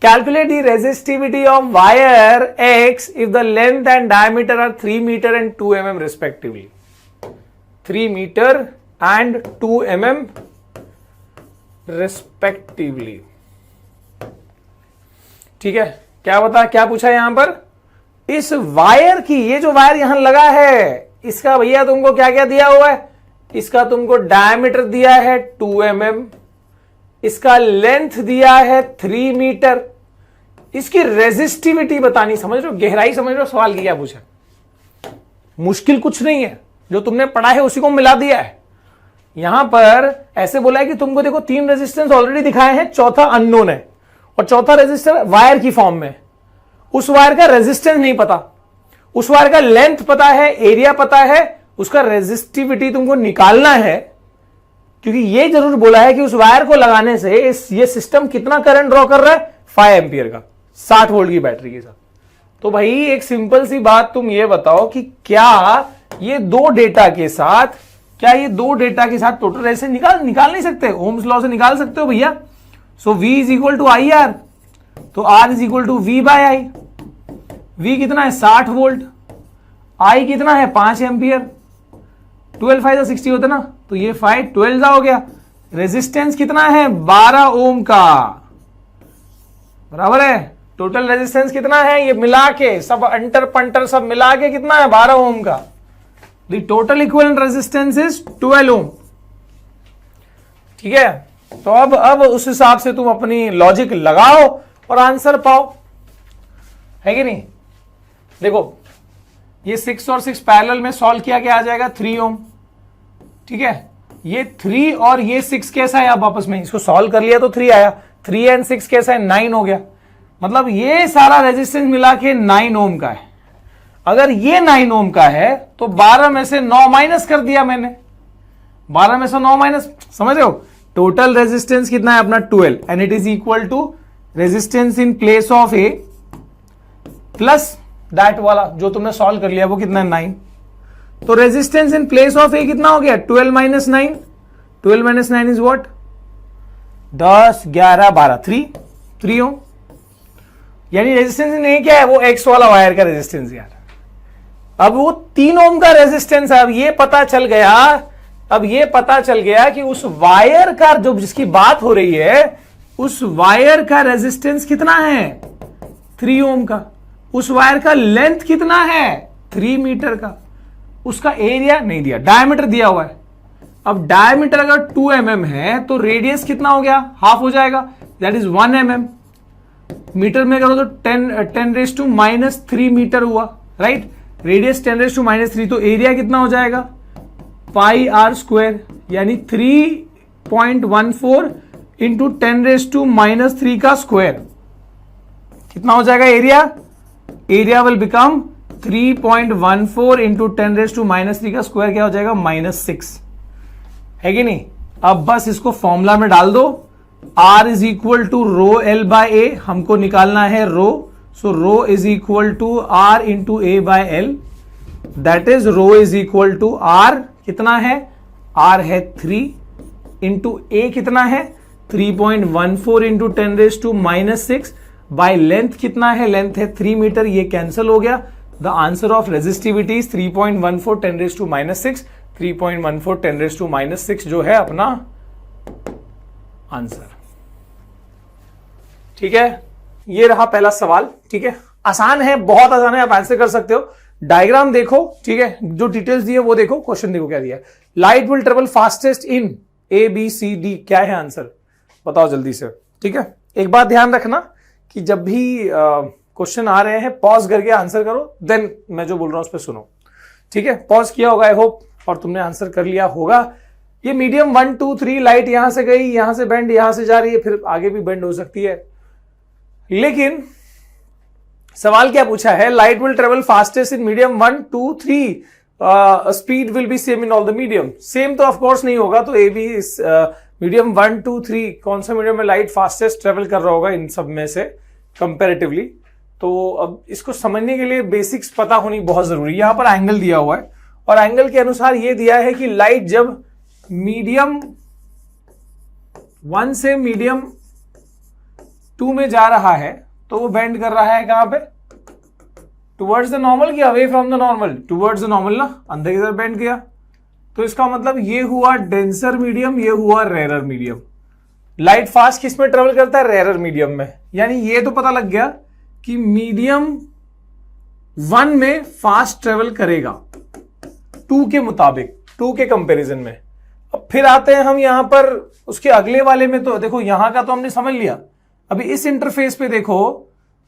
Calculate the resistivity of wire X if the length and diameter are 3 meter and 2 mm respectively. 3 meter and 2 mm respectively. ठीक है, क्या पूछा यहां पर? इस वायर की, ये जो वायर यहां लगा है, इसका भैया तुमको क्या क्या दिया हुआ है? इसका तुमको डायमीटर दिया है 2 mm, इसका लेंथ दिया है 3 मीटर, इसकी रेजिस्टिविटी बतानी। समझ रहे हो, गहराई समझ रहे हो सवाल की क्या पूछा? मुश्किल कुछ नहीं है, जो तुमने पढ़ा है उसी को मिला दिया है। यहां पर ऐसे बोला है कि तुमको देखो 3 रेजिस्टेंस ऑलरेडी दिखाए हैं, चौथा अननोन है, और चौथा रेजिस्टेंस वायर की फॉर्म में। उस वायर का रेजिस्टेंस नहीं पता, उस वायर का लेंथ पता है, एरिया पता है, उसका रेजिस्टिविटी तुमको निकालना है, क्योंकि ये जरूर बोला है कि उस वायर को लगाने से ये सिस्टम कितना करंट ड्रॉ कर रहा है? 5 एम्पियर का, 60 वोल्ट की बैटरी के साथ। तो भाई एक सिंपल सी बात तुम ये बताओ कि क्या ये दो डेटा के साथ टोटल रेजिस्टेंस निकाल नहीं सकते? ओम्स लॉ से निकाल सकते हो भैया। So V is equal to I R, तो R is equal to V by I. V कितना है? 60 वोल्ट, I कितना है? 5 एम्पियर, 12 5 60 होता ना, तो ये 5 12 हो गया। रेजिस्टेंस कितना है? 12 ओम का, बराबर है टोटल रेजिस्टेंस कितना है, ये मिला के सब अंटर पंटर सब मिला के कितना है, 12 ओम का। The total equivalent resistance is 12 ओम। ठीक है, तो अब उस हिसाब से तुम अपनी लॉजिक लगाओ और आंसर पाओ, है कि नहीं। देखो ये 6 और 6 पैरेलल में सॉल्व किया क्या आ जाएगा, 3 ओम। ठीक है, ये 3 और ये 6 कैसा है, अब आपस में इसको सॉल्व कर लिया तो 3 आया, 3 एंड 6 कैसा है, 9 हो गया। मतलब ये सारा रेजिस्टेंस मिला के 9 ओम का है। अगर ये 9 ओम का है तो 12 में से 9 माइनस कर दिया मैंने, 12 में से 9 माइनस, समझ रहे हो। टोटल रेजिस्टेंस कितना है अपना 12 and it is equal to resistance in place of A plus that वाला जो तुमने सॉल्व कर लिया वो कितना है, 9। तो रेजिस्टेंस इन प्लेस ऑफ ए कितना हो गया, 12 माइनस 9, 12 माइनस 9 इज व्हाट, 10 11 12, 3 ओम। यानी रेजिस्टेंस इन ए क्या है, वो एक्स वाला वायर का रेजिस्टेंस यार। अब वो 3 ओम का रेजिस्टेंस है। अब ये पता चल गया कि उस वायर का जो जिसकी बात हो रही है उस वायर का रेजिस्टेंस कितना है, 3 ओम का। उस वायर का लेंथ कितना है, 3 मीटर का। उसका एरिया नहीं दिया, डायमीटर दिया हुआ है। अब डायमीटर अगर 2 mm है तो रेडियस कितना हो गया, हाफ हो जाएगा, दैट इज 1 mm। मीटर में करो तो 10⁻³ मीटर हुआ, राइट। रेडियस 10⁻³ तो एरिया कितना हो जाएगा, πr², यानी 3.14 इंटू 10⁻³ का स्क्वायर। कितना हो जाएगा area, area will become 3.14 into 10⁻³ का स्क्वायर, क्या हो जाएगा, -6, है कि नहीं। अब बस इसको फॉर्मूला में डाल दो, R is equal to rho L by A, हमको निकालना है rho, so rho is equal to R into A by L, that is rho is equal to R कितना है, R है 3 इंटू ए कितना है, 3.14 इंटू 10⁻⁻6 बाय लेंथ कितना है, लेंथ है 3 मीटर, ये कैंसिल हो गया। The answer of resistivity is 3.14 10⁻⁻6, 3.14 10⁻⁻6 जो है अपना आंसर। ठीक है, ये रहा पहला सवाल। ठीक है, आसान है, बहुत आसान है, आप आंसर कर सकते हो। डायग्राम देखो, ठीक है, जो डिटेल्स दिए वो देखो, क्वेश्चन देखो क्या दिया है। Light will travel fastest in ABCD, क्या है आंसर, बताओ जल्दी से। ठीक है, एक बात ध्यान रखना कि जब भी क्वेश्चन आ रहे हैं पॉज करके आंसर करो, देन मैं जो बोल रहा हूं उस पर सुनो। ठीक है, पॉज किया होगा आई होप, और तुमने आंसर कर लिया होगा। ये मीडियम 1 2 3 लाइट यहां से गई, यहां से बेंड, यहां से जा रही है, फिर आगे भी बेंड हो सकती है। लेकिन सवाल क्या पूछा है, light will travel fastest in medium 1 2 3, speed will be same in all the medium. Same तो ऑफकोर्स नहीं होगा, तो ए बी मीडियम 1 2 3 कौन सा मीडियम में लाइट फास्टेस्ट ट्रेवल कर रहा होगा इन सब में से कंपैरेटिवली। तो अब इसको समझने के लिए बेसिक्स पता होनी बहुत जरूरी है। यहां पर एंगल दिया हुआ है और एंगल के अनुसार यह दिया है कि लाइट जब मीडियम 1 से मीडियम 2 में जा रहा है तो वो बेंड कर रहा है कहां पे, टुवर्ड्स द नॉर्मल कि away from the normal, towards the normal ना, अंदर की तरफ बेंड किया। तो इसका मतलब ये हुआ डेंसर मीडियम, ये हुआ रेयरर मीडियम। लाइट फास्ट किस में ट्रेवल करता है, रेयरर मीडियम में। यानी ये तो पता लग गया कि मीडियम 1 में फास्ट ट्रेवल करेगा 2 के मुताबिक, 2 के कंपैरिजन में। अब फिर आते हैं हम यहां पर उसके अगले वाले में। तो देखो यहां का तो हमने समझ लिया, अभी इस इंटरफेस पे देखो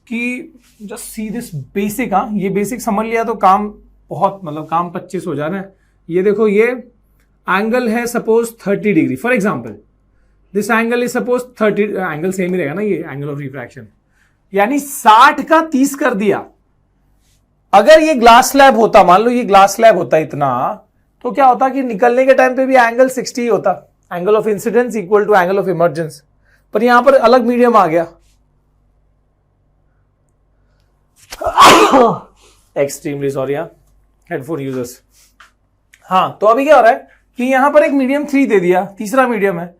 कि जस्ट सी दिस बेसिक, ये बेसिक समझ लिया तो काम बहुत, मतलब काम 25 हो जाना है। ये देखो ये एंगल है suppose 30 degree for example, this angle is suppose 30, angle same ही रहेगा ना, ये एंगल ऑफ रिफ्रैक्शन, यानी 60 का 30 कर दिया। अगर ये ग्लास स्लैब होता, मान लो ये ग्लास स्लैब होता इतना, तो क्या होता कि निकलने के टाइम पे भी एंगल 60 होता, angle of incidence equal to angle of emergence. पर यहां पर अलग मीडियम आ गया, एक्सट्रीमली सॉरी हेडफोन यूजर्स। हाँ, तो अभी क्या हो रहा है कि यहां पर एक मीडियम 3 दे दिया, तीसरा मीडियम है।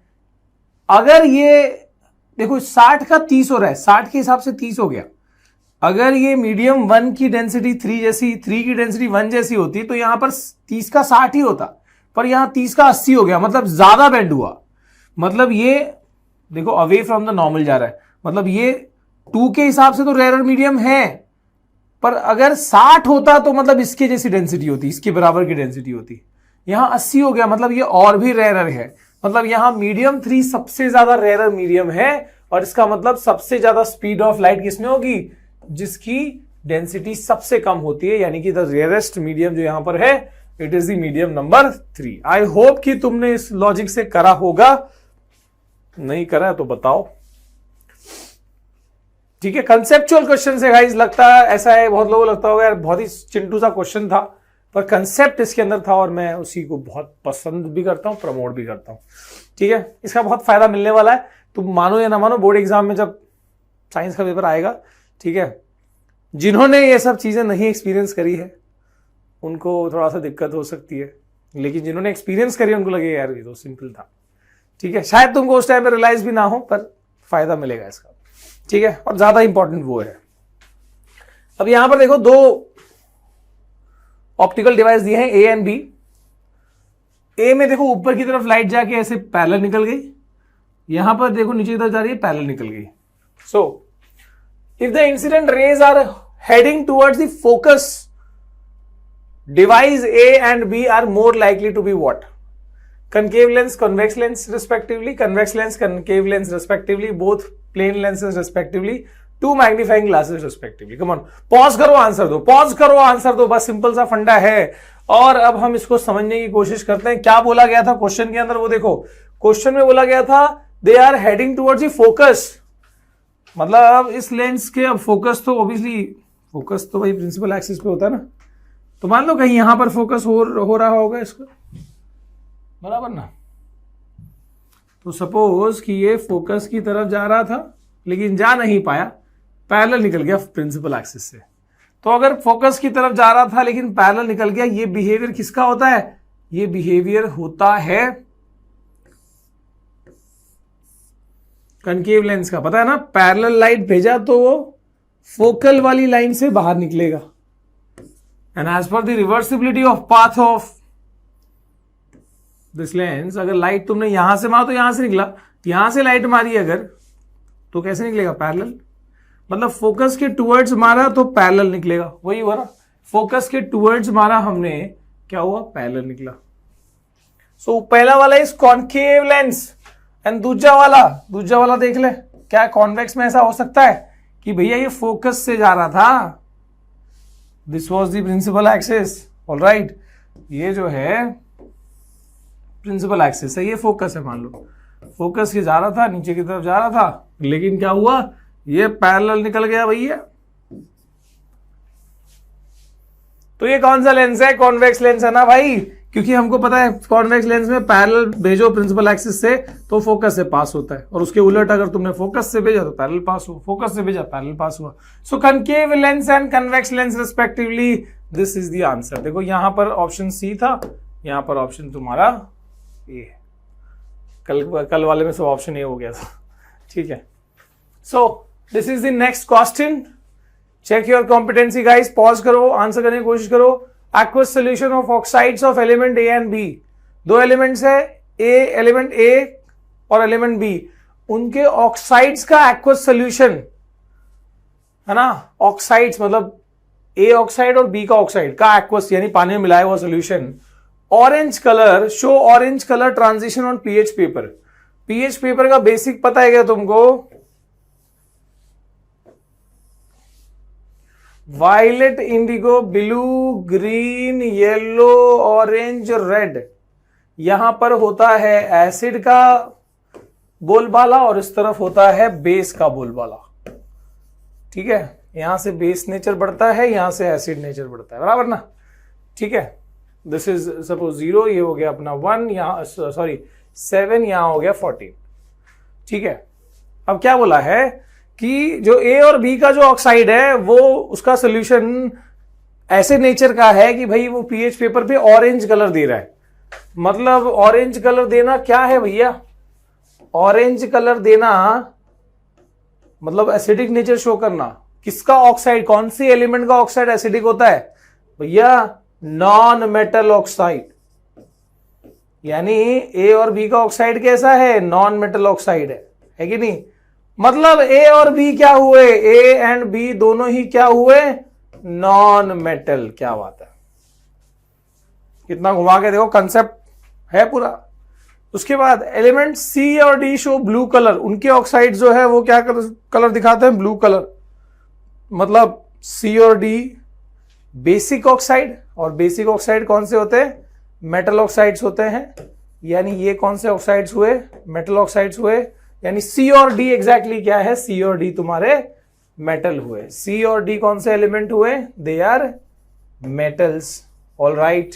अगर ये देखो 60 का 30 हो रहा है, 60 के हिसाब से 30 हो गया। अगर ये मीडियम 1 की डेंसिटी 3 जैसी, 3 की डेंसिटी 1 जैसी होती तो यहां पर 30 का 60 ही होता, पर यहां 30 का 80 हो गया, मतलब ज्यादा बेंड हुआ। मतलब ये देखो अवे फ्रॉम द नॉर्मल जा रहा है, मतलब ये 2 के हिसाब से तो रेयर मीडियम है, पर अगर 60 होता तो मतलब इसके जैसी डेंसिटी होती, इसके बराबर की डेंसिटी होती। यहां 80 हो गया, मतलब ये और भी रेयर है। मतलब यहां मीडियम 3 सबसे ज्यादा रेयर मीडियम है, और इसका मतलब सबसे ज्यादा स्पीड ऑफ लाइट किसमें होगी, जिसकी डेंसिटी सबसे कम होती है, यानी कि द रेयरेस्ट मीडियम जो यहां पर है, it is the medium number 3। I hope कि तुमने इस लॉजिक से करा होगा, नहीं करा है तो बताओ। ठीक है, कंसेप्चुअल क्वेश्चन से गाइस, लगता है ऐसा है, बहुत लोगों को लगता होगा यार बहुत ही चिंटू सा क्वेश्चन था, पर कंसेप्ट इसके अंदर था और मैं उसी को बहुत पसंद भी करता हूं, प्रमोट भी करता हूं। ठीक है, इसका बहुत फायदा मिलने वाला है, तुम मानो या ना मानो, बोर्ड एग्जाम में जब साइंस का पेपर आएगा, ठीक है, जिन्होंने ये सब चीजें नहीं एक्सपीरियंस करी है उनको थोड़ा सा दिक्कत हो सकती है, लेकिन जिन्होंने एक्सपीरियंस करी उनको लगेगा यार ये तो सिंपल था। ठीक है, शायद तुमको उस टाइम पे रियलाइज भी ना हो, पर फायदा मिलेगा इसका। ठीक है, और ज्यादा इंपॉर्टेंट वो है। अब यहां पर देखो 2 ऑप्टिकल डिवाइस दिए हैं, ए एंड बी। ए में देखो ऊपर की तरफ लाइट जाके ऐसे पैरेलल निकल गई, यहां पर देखो नीचे की तरफ जा रही है, पैरेलल निकल गई। So if the incident rays are heading towards the focus, device A and B are more likely to be what? Concave lens, convex lens respectively, convex lens, concave lens respectively, both plane lenses respectively, 2 magnifying glasses respectively. Come on, pause करो answer दो, pause करो answer दो, बस simple सा फंडा है। और अब हम इसको समझने की कोशिश करते हैं। क्या बोला गया था क्वेश्चन के अंदर, वो देखो क्वेश्चन में बोला गया था they are heading towards the focus, मतलब इस लेंस के अब फोकस तो ऑब्वियसली, फोकस तो भाई प्रिंसिपल एक्सिस पे होता है ना, तो मान लो कहीं यहां पर फोकस हो रहा होगा इसका, बराबर ना। तो सपोज कि ये फोकस की तरफ जा रहा था लेकिन जा नहीं पाया, पैरेलल निकल गया प्रिंसिपल एक्सिस से। तो अगर फोकस की तरफ जा रहा था लेकिन पैरेलल निकल गया, ये बिहेवियर किसका होता है, ये बिहेवियर होता है कनकेव लेंस का, पता है ना। पैरेलल लाइट भेजा तो वो फोकल वाली लाइन से बाहर निकलेगा, and as per the reversibility of path of this lens, अगर लाइट तुमने यहां से मारा तो यहां से निकला, यहां से लाइट मारी अगर तो कैसे निकलेगा, पैरेलल। मतलब फोकस के टुवर्ड्स मारा तो पैरेलल निकलेगा, वही हुआ ना, फोकस के टुवर्ड्स मारा हमने, क्या हुआ, पैरेलल निकला। सो पहला वाला इज कॉन्केव लेंस, एंड दूसरा वाला देख ले, क्या कॉन्वेक्स में ऐसा हो सकता है कि भैया ये फोकस से जा रहा था, this was the principal axis, all right, ये जो है प्रिंसिपल एक्सिस है, ये फोकस है, मान लो फोकस के जा रहा था, नीचे की तरफ जा रहा था, लेकिन क्या हुआ, ये पैरेलल निकल गया भैया। तो ये कौन सा लेंस है, कॉन्वेक्स लेंस है ना भाई, क्योंकि हमको पता है कॉन्वेक्स लेंस में पैरेलल भेजो प्रिंसिपल एक्सिस से तो फोकस से पास होता है, और उसके उलट अगर तुमने फोकस से भेजा तो पैरेलल पास हुआ, फोकस से भेजा पैरेलल पास हुआ। So concave lens and convex lens respectively, this is the answer. देखो यहां पर ऑप्शन सी था, यहां पर ऑप्शन तुम्हारा ए है, कल वाले में सब ऑप्शन ए हो गया था। ठीक है, so this is the next question, check your competency guys, pause करो, आंसर करने की कोशिश करो। Aqueous solution of oxides of element A and B, 2 elements है, एलिमेंट ए और एलिमेंट बी, उनके ऑक्साइड्स का एक्वस सोल्यूशन है ना, ऑक्साइड्स मतलब ए ऑक्साइड और बी का ऑक्साइड का एक्वस यानी पानी में मिलाया हुआ solution. Orange colour, show orange colour transition on pH paper. PH paper का बेसिक पता है क्या तुमको, violet, indigo, blue, green, yellow, orange, red. यहां पर होता है एसिड का बोलबाला और इस तरफ होता है बेस का बोलबाला। ठीक है, यहां से बेस नेचर बढ़ता है, यहां से एसिड नेचर बढ़ता है, बराबर ना। ठीक है, दिस इज सपोज 0, ये हो गया अपना 1, यहां सॉरी 7, यहां हो गया 14। ठीक है, अब क्या बोला है कि जो ए और बी का जो ऑक्साइड है वो उसका सोल्यूशन ऐसे नेचर का है कि भाई वो पीएच पेपर पे ऑरेंज कलर दे रहा है। मतलब ऑरेंज कलर देना क्या है भैया, ऑरेंज कलर देना मतलब एसिडिक नेचर शो करना। किसका ऑक्साइड, कौन सी एलिमेंट का ऑक्साइड एसिडिक होता है भैया, नॉन मेटल ऑक्साइड। यानी ए और बी का ऑक्साइड कैसा है, नॉन मेटल ऑक्साइड है कि नहीं। मतलब ए और बी क्या हुए, ए एंड बी दोनों ही क्या हुए, नॉन मेटल। क्या बात है, कितना घुमा के देखो, कंसेप्ट है पूरा। उसके बाद एलिमेंट सी और डी शो ब्लू कलर, उनके ऑक्साइड जो है वो क्या कलर दिखाते हैं, ब्लू कलर। मतलब सी और डी बेसिक ऑक्साइड, और बेसिक ऑक्साइड कौन से होते हैं, मेटल ऑक्साइड्स होते हैं। यानी ये कौन से ऑक्साइड्स हुए, मेटल ऑक्साइड्स हुए। यानी सी और डी एग्जैक्टली क्या है, सी और डी तुम्हारे मेटल हुए। सी और डी कौन से एलिमेंट हुए, they are metals. All right,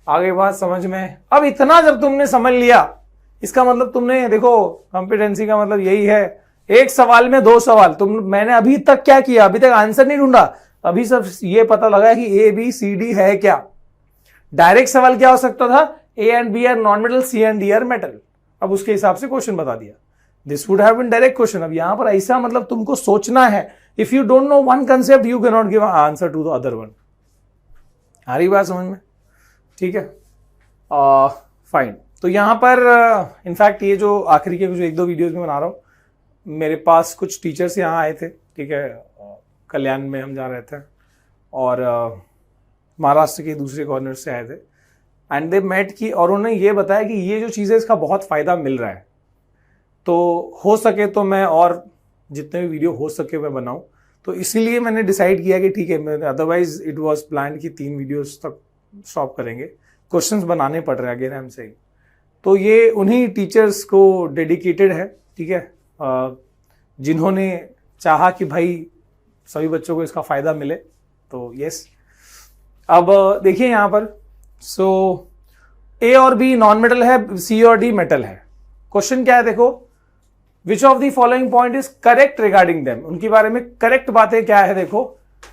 आगे बात समझ में। अब इतना जब तुमने समझ लिया, इसका मतलब तुमने देखो, कॉम्पिटेंसी का मतलब यही है, एक सवाल में दो सवाल। मैंने अभी तक क्या किया, अभी तक आंसर नहीं ढूंढा, अभी सब ये पता लगा कि ए बी सी डी है क्या। डायरेक्ट सवाल क्या हो सकता था, A and B are non metal, C and D are metal. अब उसके हिसाब से क्वेश्चन बता दिया, this would have been direct question. अब यहां पर ऐसा मतलब तुमको सोचना है, if you don't know one concept you can not give answer to the other one. आ रही बात समझ में, ठीक है, फाइन। तो यहां पर इनफैक्ट ये जो आखिरी के जो एक दो वीडियोस में बना रहा हूं, मेरे पास कुछ टीचर्स यहाँ आए थे, ठीक है, कल्याण में हम जा रहे थे, और महाराष्ट्र के दूसरे कॉर्नर से आए थे, एंड दे मेट की, और उन्होंने ये बताया कि ये जो चीज़ है इसका बहुत फ़ायदा मिल रहा है, तो हो सके तो मैं और जितने भी वीडियो हो सके मैं बनाऊं। तो इसीलिए मैंने डिसाइड किया कि ठीक है, अदरवाइज इट वाज प्लान कि 3 वीडियोस तक स्टॉप करेंगे, क्वेश्चंस बनाने पड़ रहे हैं अगेन हमसे। तो ये उन्हीं टीचर्स को डेडिकेटेड है, ठीक है, जिन्होंने चाहा कि भाई सभी बच्चों को इसका फ़ायदा मिले। तो यस, अब देखिए यहाँ पर, सो ए और बी नॉन मेटल है, सी और डी मेटल है। क्वेश्चन क्या है देखो, which of the following point is correct regarding them, उनके बारे में करेक्ट बातें क्या है देखो।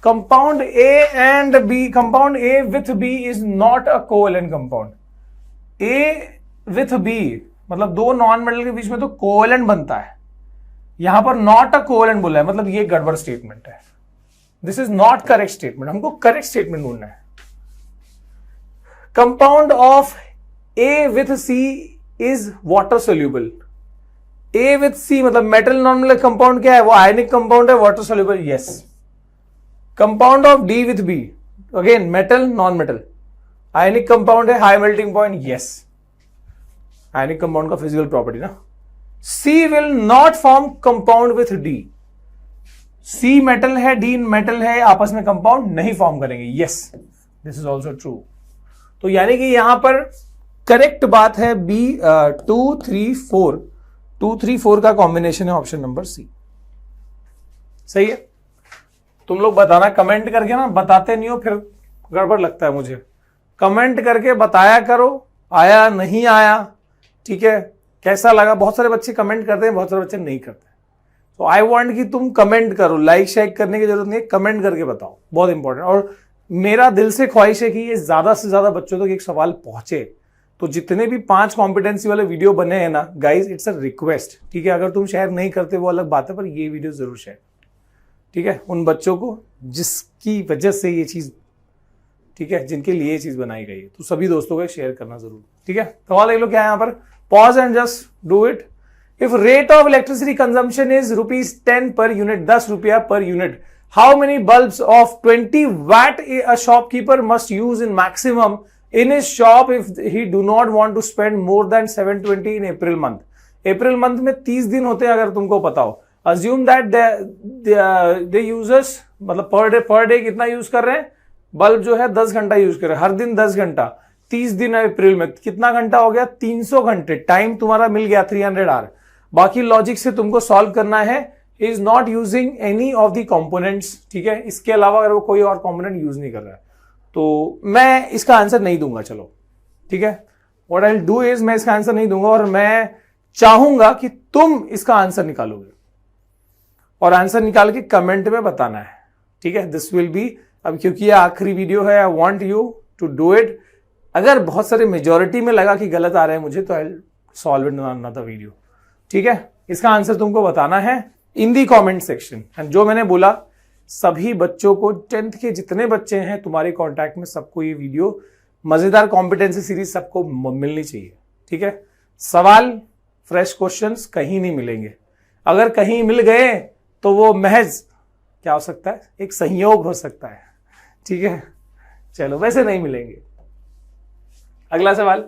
Compound A and B, compound A with B is not a covalent compound. A with B मतलब दो नॉन मेटल के बीच में तो कोवेलेंट बनता है, यहां पर नॉट अ कोवेलेंट बोला है, मतलब ये गड़बड़ स्टेटमेंट है, this is not correct statement. हमको करेक्ट स्टेटमेंट ढूंढना है। Compound of A with C is water soluble. ए विथ सी मतलब मेटल नॉन मेटल कंपाउंड क्या है, वो आयनिक कंपाउंड है, water soluble, yes. Compound of D with B, again metal non metal, ionic compound है, high melting point, yes, ionic compound का physical property ना। C will not form compound with D, C metal है, D metal है, आपस में compound नहीं form करेंगे, yes, this is also true. तो यानी कि यहां पर करेक्ट बात है बी, 2 3 4, 2 3 4 का कॉम्बिनेशन है ऑप्शन नंबर सी। सही है, तुम लोग बताना कमेंट करके ना, बताते नहीं हो फिर गड़बड़ लगता है मुझे। कमेंट करके बताया करो, आया नहीं आया, ठीक है, कैसा लगा। बहुत सारे बच्चे कमेंट करते हैं, बहुत सारे बच्चे नहीं करते। तो आई वांट कि तुम कमेंट करो, लाइक शेयर करने की जरूरत नहीं है, कमेंट करके बताओ, बहुत इंपॉर्टेंट। और मेरा दिल से ख्वाहिश है कि ये ज्यादा से ज्यादा बच्चों तक एक सवाल पहुंचे। तो जितने भी 5 कॉम्पिटेंसी वाले वीडियो बने हैं ना गाइज, इट्स अ रिक्वेस्ट, ठीक है, अगर तुम शेयर नहीं करते वो अलग बात है, पर ये वीडियो जरूर शेयर, ठीक है, उन बच्चों को जिसकी वजह से ये चीज, ठीक है, जिनके लिए ये चीज बनाई गई है, तो सभी दोस्तों को शेयर करना जरूर, ठीक है। सवाल देख लो क्या है यहाँ पर, pause and just do it. If rate of electricity consumption is ₹10 per unit, 10 रुपया per unit, how many bulbs of 20 watt a shopkeeper must use in maximum in his shop if he do not want to spend more than 720 in April month? April month में 30 दिन होते हैं अगर तुमको पता हो। Assume that they uses मतलब per day कितना यूज कर रहे हैं, बल्ब जो है 10 घंटा यूज कर रहे हैं, हर दिन 10 घंटा, 30 दिन है अप्रैल में, कितना घंटा हो गया, 300 घंटे। टाइम तुम्हारा मिल गया 300 आवर। बाकी लॉजिक से तुमको सॉल्व करना है, is not using any of the components, ठीक है, इसके अलावा अगर वो कोई और कंपोनेंट यूज नहीं कर रहा है तो मैं इसका आंसर नहीं दूंगा, चलो ठीक है। What I will do is, मैं इसका आंसर नहीं दूंगा और मैं चाहूंगा कि तुम इसका आंसर निकालोगे और आंसर निकाल के कमेंट में बताना है, ठीक है। दिस विल बी, अब क्योंकि ये आखिरी वीडियो है, I want you to do it. अगर बहुत सारे मेजोरिटी में लगा कि गलत आ रहे हैं मुझे, तो I will solve it in another video, ठीक है। इसका आंसर तुमको बताना है इन दी कमेंट सेक्शन। एंड जो मैंने बोला, सभी बच्चों को, 10th के जितने बच्चे हैं तुम्हारे कांटेक्ट में, सबको ये वीडियो, मजेदार कॉम्पिटेंसी सीरीज सबको मिलनी चाहिए, ठीक है। सवाल, फ्रेश क्वेश्चंस कहीं नहीं मिलेंगे। अगर कहीं मिल गए तो वो महज क्या हो सकता है, एक संयोग हो सकता है, ठीक है। चलो, वैसे नहीं मिलेंगे। अगला सवाल,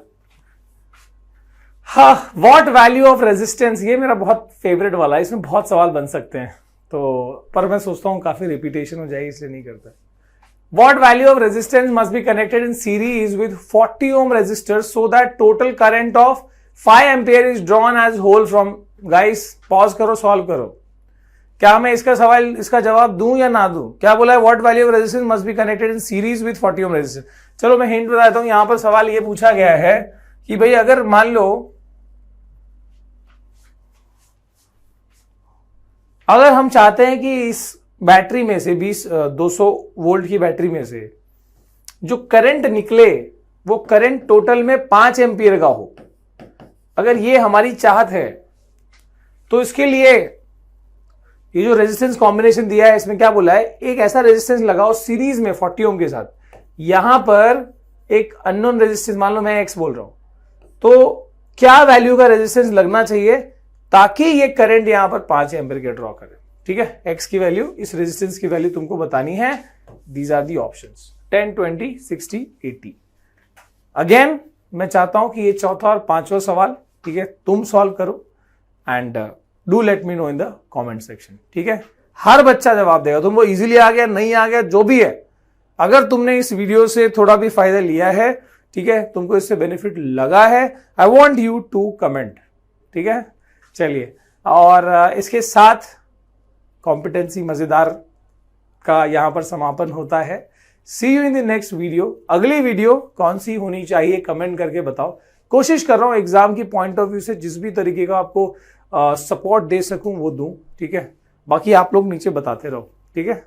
हाँ, व्हाट वैल्यू ऑफ रेजिस्टेंस, ये मेरा बहुत फेवरेट वाला है, इसमें बहुत सवाल बन सकते हैं, तो पर मैं सोचता हूं काफी रिपीटेशन हो जाएगी इसलिए नहीं करता। What value of resistance must be connected in series with 40 ohm resistor so that total current of 5 ampere is drawn as whole from. Guys pause करो, सॉल्व करो। क्या मैं इसका जवाब दूं या ना दूं? क्या बोला है? What value of resistance must be connected in series with 40 ohm resistance. चलो मैं हिंट बता देता हूं। यहां पर सवाल ये पूछा गया है कि भाई अगर मान लो, अगर हम चाहते हैं कि इस बैटरी में से 200 वोल्ट की बैटरी में से जो करंट निकले वो करंट टोटल में 5 एम्पियर का हो, अगर ये हमारी चाहत है, तो इसके लिए ये जो रेजिस्टेंस कॉम्बिनेशन दिया है इसमें क्या बोला है, एक ऐसा रेजिस्टेंस लगाओ सीरीज में 40 ओम के साथ, यहां पर एक अननोन रेजिस्टेंस, मान लो मैं एक्स बोल रहा हूं, तो क्या वैल्यू का रेजिस्टेंस लगना चाहिए ताकि ये करंट यहां पर 5 एम्पियर के ड्रॉ करे, ठीक है। एक्स की वैल्यू, इस रेजिस्टेंस की वैल्यू तुमको बतानी है। These are the options 10, 20, 60, 80। Again मैं चाहता हूं कि ये चौथा और पांचवा सवाल, ठीक है, तुम सॉल्व करो and do let me know in the comment section, ठीक है। हर बच्चा जवाब देगा, तुमको इजीली आ गया, नहीं आ गया, जो भी है, अगर तुमने इस वीडियो से थोड़ा भी फायदा लिया है, ठीक है, तुमको इससे बेनिफिट लगा है, I want you to comment, ठीक है। चलिए, और इसके साथ कॉम्पिटेंसी मजेदार का यहां पर समापन होता है। See you in the next video. अगली वीडियो कौन सी होनी चाहिए कमेंट करके बताओ। कोशिश कर रहा हूं एग्जाम की पॉइंट ऑफ व्यू से जिस भी तरीके का आपको सपोर्ट दे सकूं वो दूं, ठीक है। बाकी आप लोग नीचे बताते रहो, ठीक है।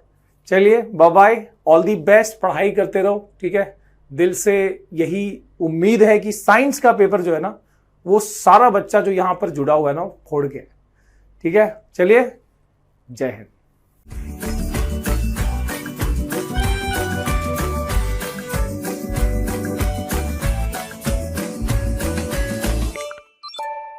चलिए, bye bye, all the best, पढ़ाई करते रहो, ठीक है। दिल से यही उम्मीद है कि साइंस का पेपर जो है ना, वो सारा बच्चा जो यहां पर जुड़ा हुआ है ना, फोड़ के, ठीक है। चलिए, जय हिंद।